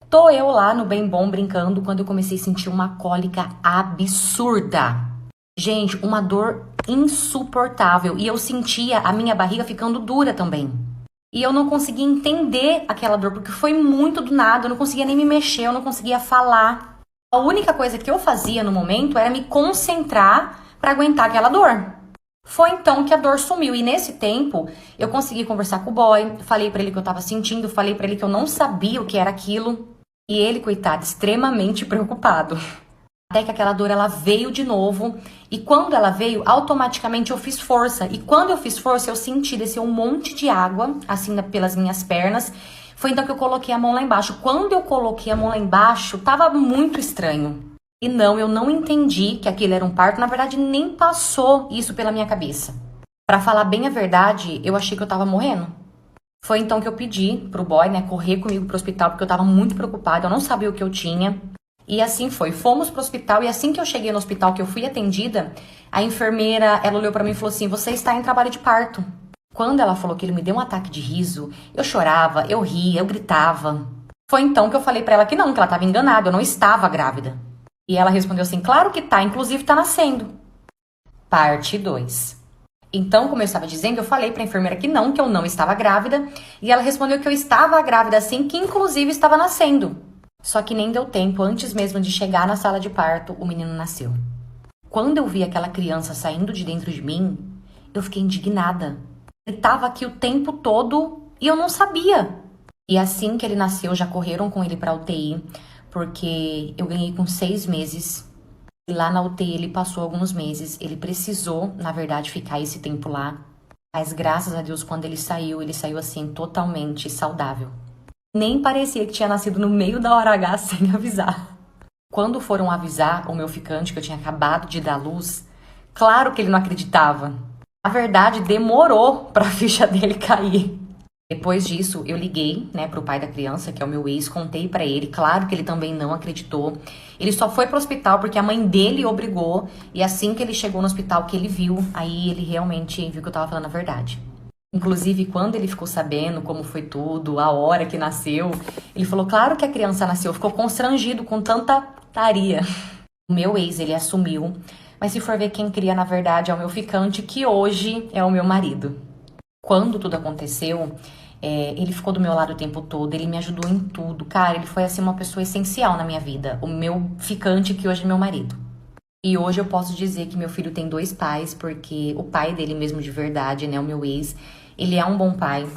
Tô eu lá no bem bom brincando quando eu comecei a sentir uma cólica absurda. Gente, uma dor insuportável e eu sentia a minha barriga ficando dura também. E eu não conseguia entender aquela dor porque foi muito do nada, eu não conseguia nem me mexer, eu não conseguia falar. A única coisa que eu fazia no momento era me concentrar para aguentar aquela dor. Foi então que a dor sumiu e nesse tempo eu consegui conversar com o boy, falei para ele que eu tava sentindo, falei para ele que eu não sabia o que era aquilo e ele, coitado, extremamente preocupado. Até que aquela dor ela veio de novo e quando ela veio, automaticamente eu fiz força. E quando eu fiz força, eu senti descer um monte de água, assim, pelas minhas pernas. Foi então que eu coloquei a mão lá embaixo. Quando eu coloquei a mão lá embaixo, tava muito estranho. E não, eu não entendi que aquilo era um parto. Na verdade, nem passou isso pela minha cabeça. Pra falar bem a verdade, eu achei que eu tava morrendo. Foi então que eu pedi pro boy, né, correr comigo pro hospital, porque eu tava muito preocupada, eu não sabia o que eu tinha. E assim foi, fomos pro hospital e assim que eu cheguei no hospital, que eu fui atendida, a enfermeira, ela olhou pra mim e falou assim, você está em trabalho de parto. Quando ela falou que ele me deu um ataque de riso, eu chorava, eu ria, eu gritava. Foi então que eu falei pra ela que ela tava enganada, eu não estava grávida. E ela respondeu assim, claro que tá, inclusive tá nascendo. Parte 2. Então, como eu estava dizendo, eu falei pra enfermeira que eu não estava grávida, e ela respondeu que eu estava grávida sim, que inclusive estava nascendo. Só que nem deu tempo, antes mesmo de chegar na sala de parto, o menino nasceu. Quando eu vi aquela criança saindo de dentro de mim, eu fiquei indignada. Ele estava aqui o tempo todo e eu não sabia. E assim que ele nasceu, já correram com ele para UTI, porque eu ganhei com 6 meses. E lá na UTI ele passou alguns meses. Ele precisou, na verdade, ficar esse tempo lá. Mas graças a Deus, quando ele saiu assim totalmente saudável. Nem parecia que tinha nascido no meio da hora H sem avisar. Quando foram avisar o meu ficante que eu tinha acabado de dar luz, claro que ele não acreditava. Na verdade, demorou para a ficha dele cair. Depois disso, eu liguei, pro pai da criança, que é o meu ex, contei para ele. Claro que ele também não acreditou. Ele só foi pro hospital porque a mãe dele obrigou. E assim que ele chegou no hospital, que ele viu, aí ele realmente viu que eu tava falando a verdade. Inclusive, quando ele ficou sabendo como foi tudo, a hora que nasceu, ele falou, claro que a criança nasceu, ficou constrangido com tanta putaria. O meu ex, ele assumiu, mas se for ver quem cria, na verdade, é o meu ficante, que hoje é o meu marido. Quando tudo aconteceu, ele ficou do meu lado o tempo todo, ele me ajudou em tudo. Cara, ele foi, assim, uma pessoa essencial na minha vida, o meu ficante, que hoje é meu marido. E hoje eu posso dizer que meu filho tem 2 pais, porque o pai dele mesmo de verdade, o meu ex, ele é um bom pai.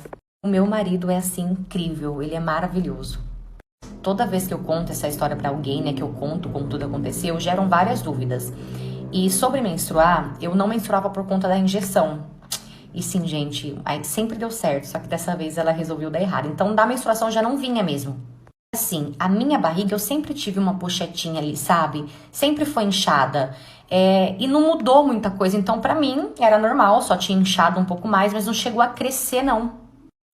O meu marido é, assim, incrível. Ele é maravilhoso. Toda vez que eu conto essa história pra alguém, que eu conto como tudo aconteceu, geram várias dúvidas. E sobre menstruar, eu não menstruava por conta da injeção. E sim, gente, aí sempre deu certo. Só que dessa vez ela resolveu dar errado. Então, da menstruação já não vinha mesmo. Assim, a minha barriga, eu sempre tive uma pochetinha ali, sabe? Sempre foi inchada. E não mudou muita coisa. Então, pra mim, era normal. Só tinha inchado um pouco mais, mas não chegou a crescer, não.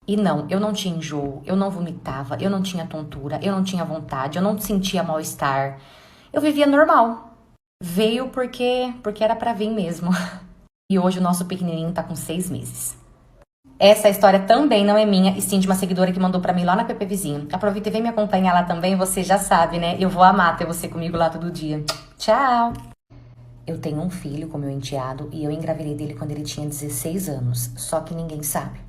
E não, eu não tinha enjoo. Eu não vomitava. Eu não tinha tontura. Eu não tinha vontade. Eu não sentia mal-estar. Eu vivia normal. Veio porque era pra vir mesmo. E hoje o nosso pequenininho tá com 6 meses. Essa história também não é minha, e sim de uma seguidora que mandou pra mim lá na PP Vizinho. Aproveita e vem me acompanhar lá também, você já sabe, né? Eu vou amar ter você comigo lá todo dia. Tchau! Eu tenho um filho com meu enteado e eu engravidei dele quando ele tinha 16 anos, só que ninguém sabe.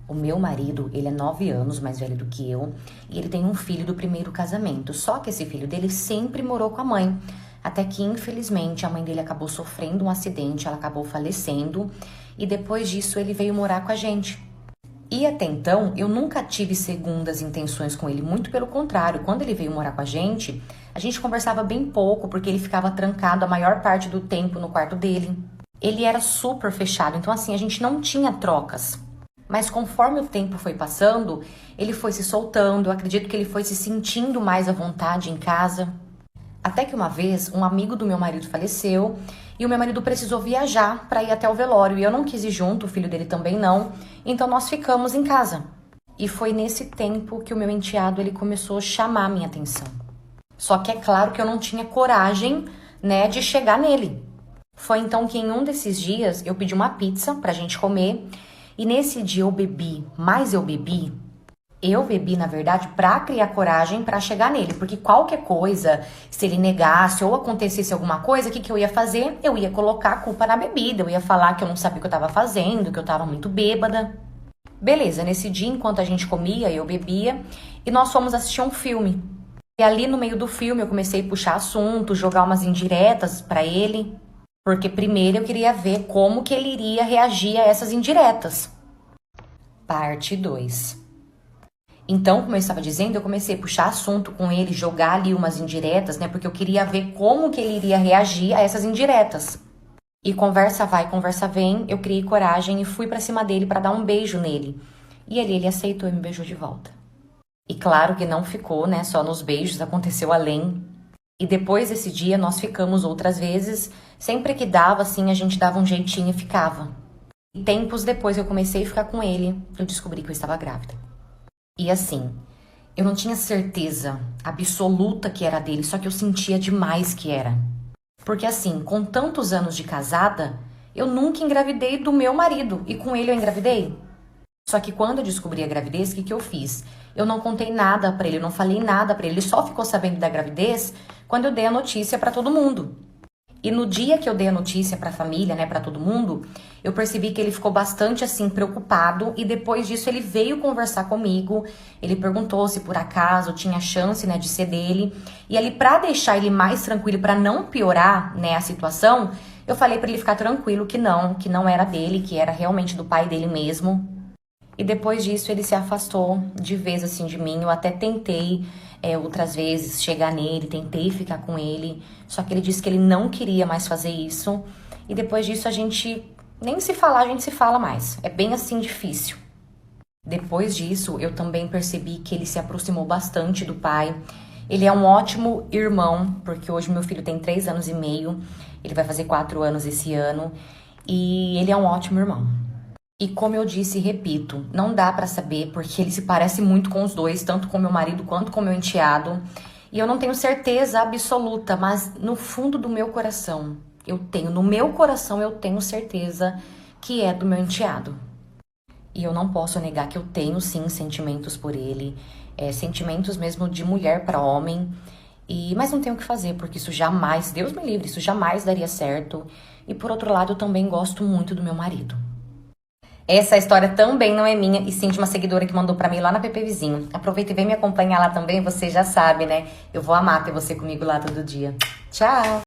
O meu marido, ele é 9 anos mais velho do que eu, e ele tem um filho do primeiro casamento, só que esse filho dele sempre morou com a mãe. Até que, infelizmente, a mãe dele acabou sofrendo um acidente, ela acabou falecendo, e depois disso ele veio morar com a gente. E até então, eu nunca tive segundas intenções com ele, muito pelo contrário. Quando ele veio morar com a gente conversava bem pouco, porque ele ficava trancado a maior parte do tempo no quarto dele. Ele era super fechado, então assim, a gente não tinha trocas. Mas conforme o tempo foi passando, ele foi se soltando, eu acredito que ele foi se sentindo mais à vontade em casa. Até que uma vez, um amigo do meu marido faleceu e o meu marido precisou viajar para ir até o velório. E eu não quis ir junto, o filho dele também não. Então nós ficamos em casa. E foi nesse tempo que o meu enteado ele começou a chamar a minha atenção. Só que é claro que eu não tinha coragem, né, de chegar nele. Foi então que em um desses dias eu pedi uma pizza pra gente comer. E nesse dia eu bebi, mas eu bebi, na verdade, pra criar coragem pra chegar nele. Porque qualquer coisa, se ele negasse ou acontecesse alguma coisa, o que eu ia fazer? Eu ia colocar a culpa na bebida. Eu ia falar que eu não sabia o que eu tava fazendo, que eu tava muito bêbada. Beleza, nesse dia, enquanto a gente comia, eu bebia e nós fomos assistir um filme. E ali no meio do filme eu comecei a puxar assunto, jogar umas indiretas pra ele. Porque primeiro eu queria ver como que ele iria reagir a essas indiretas. Parte 2. Então, como eu estava dizendo, eu comecei a puxar assunto com ele, jogar ali umas indiretas, né? Porque eu queria ver como que ele iria reagir a essas indiretas. E conversa vai, conversa vem, eu criei coragem e fui pra cima dele pra dar um beijo nele. E ele aceitou e me beijou de volta. E claro que não ficou, né? Só nos beijos, aconteceu além. E depois desse dia nós ficamos outras vezes. Sempre que dava, assim, a gente dava um jeitinho e ficava. E tempos depois que eu comecei a ficar com ele, eu descobri que eu estava grávida. E assim, eu não tinha certeza absoluta que era dele, só que eu sentia demais que era. Porque assim, com tantos anos de casada, eu nunca engravidei do meu marido. E com ele eu engravidei. Só que quando eu descobri a gravidez, o que eu fiz? Eu não contei nada pra ele, eu não falei nada pra ele. Ele só ficou sabendo da gravidez quando eu dei a notícia pra todo mundo. E no dia que eu dei a notícia pra família, né, pra todo mundo, eu percebi que ele ficou bastante, assim, preocupado. E depois disso ele veio conversar comigo. Ele perguntou se por acaso tinha chance, né, de ser dele. E ali, pra deixar ele mais tranquilo, pra não piorar, né, a situação, eu falei pra ele ficar tranquilo que não era dele, que era realmente do pai dele mesmo. E depois disso ele se afastou de vez, assim, de mim. Eu até tentei outras vezes chegar nele, tentei ficar com ele. Só que ele disse que ele não queria mais fazer isso. E depois disso a gente nem se falar, a gente se fala mais. É bem assim difícil. Depois disso eu também percebi que ele se aproximou bastante do pai. Ele é um ótimo irmão, porque hoje meu filho tem 3 anos e meio. Ele vai fazer 4 anos esse ano. E ele é um ótimo irmão. E como eu disse e repito, não dá pra saber porque ele se parece muito com os dois, tanto com meu marido quanto com meu enteado. E eu não tenho certeza absoluta, mas no fundo do meu coração, eu tenho certeza que é do meu enteado. E eu não posso negar que eu tenho sim sentimentos por ele, sentimentos mesmo de mulher pra homem. Mas não tenho o que fazer, porque isso jamais, Deus me livre, isso jamais daria certo. E por outro lado, eu também gosto muito do meu marido. Essa história também não é minha, e sim de uma seguidora que mandou pra mim lá na PP Vizinho. Aproveita e vem me acompanhar lá também, você já sabe, né? Eu vou amar ter você comigo lá todo dia. Tchau!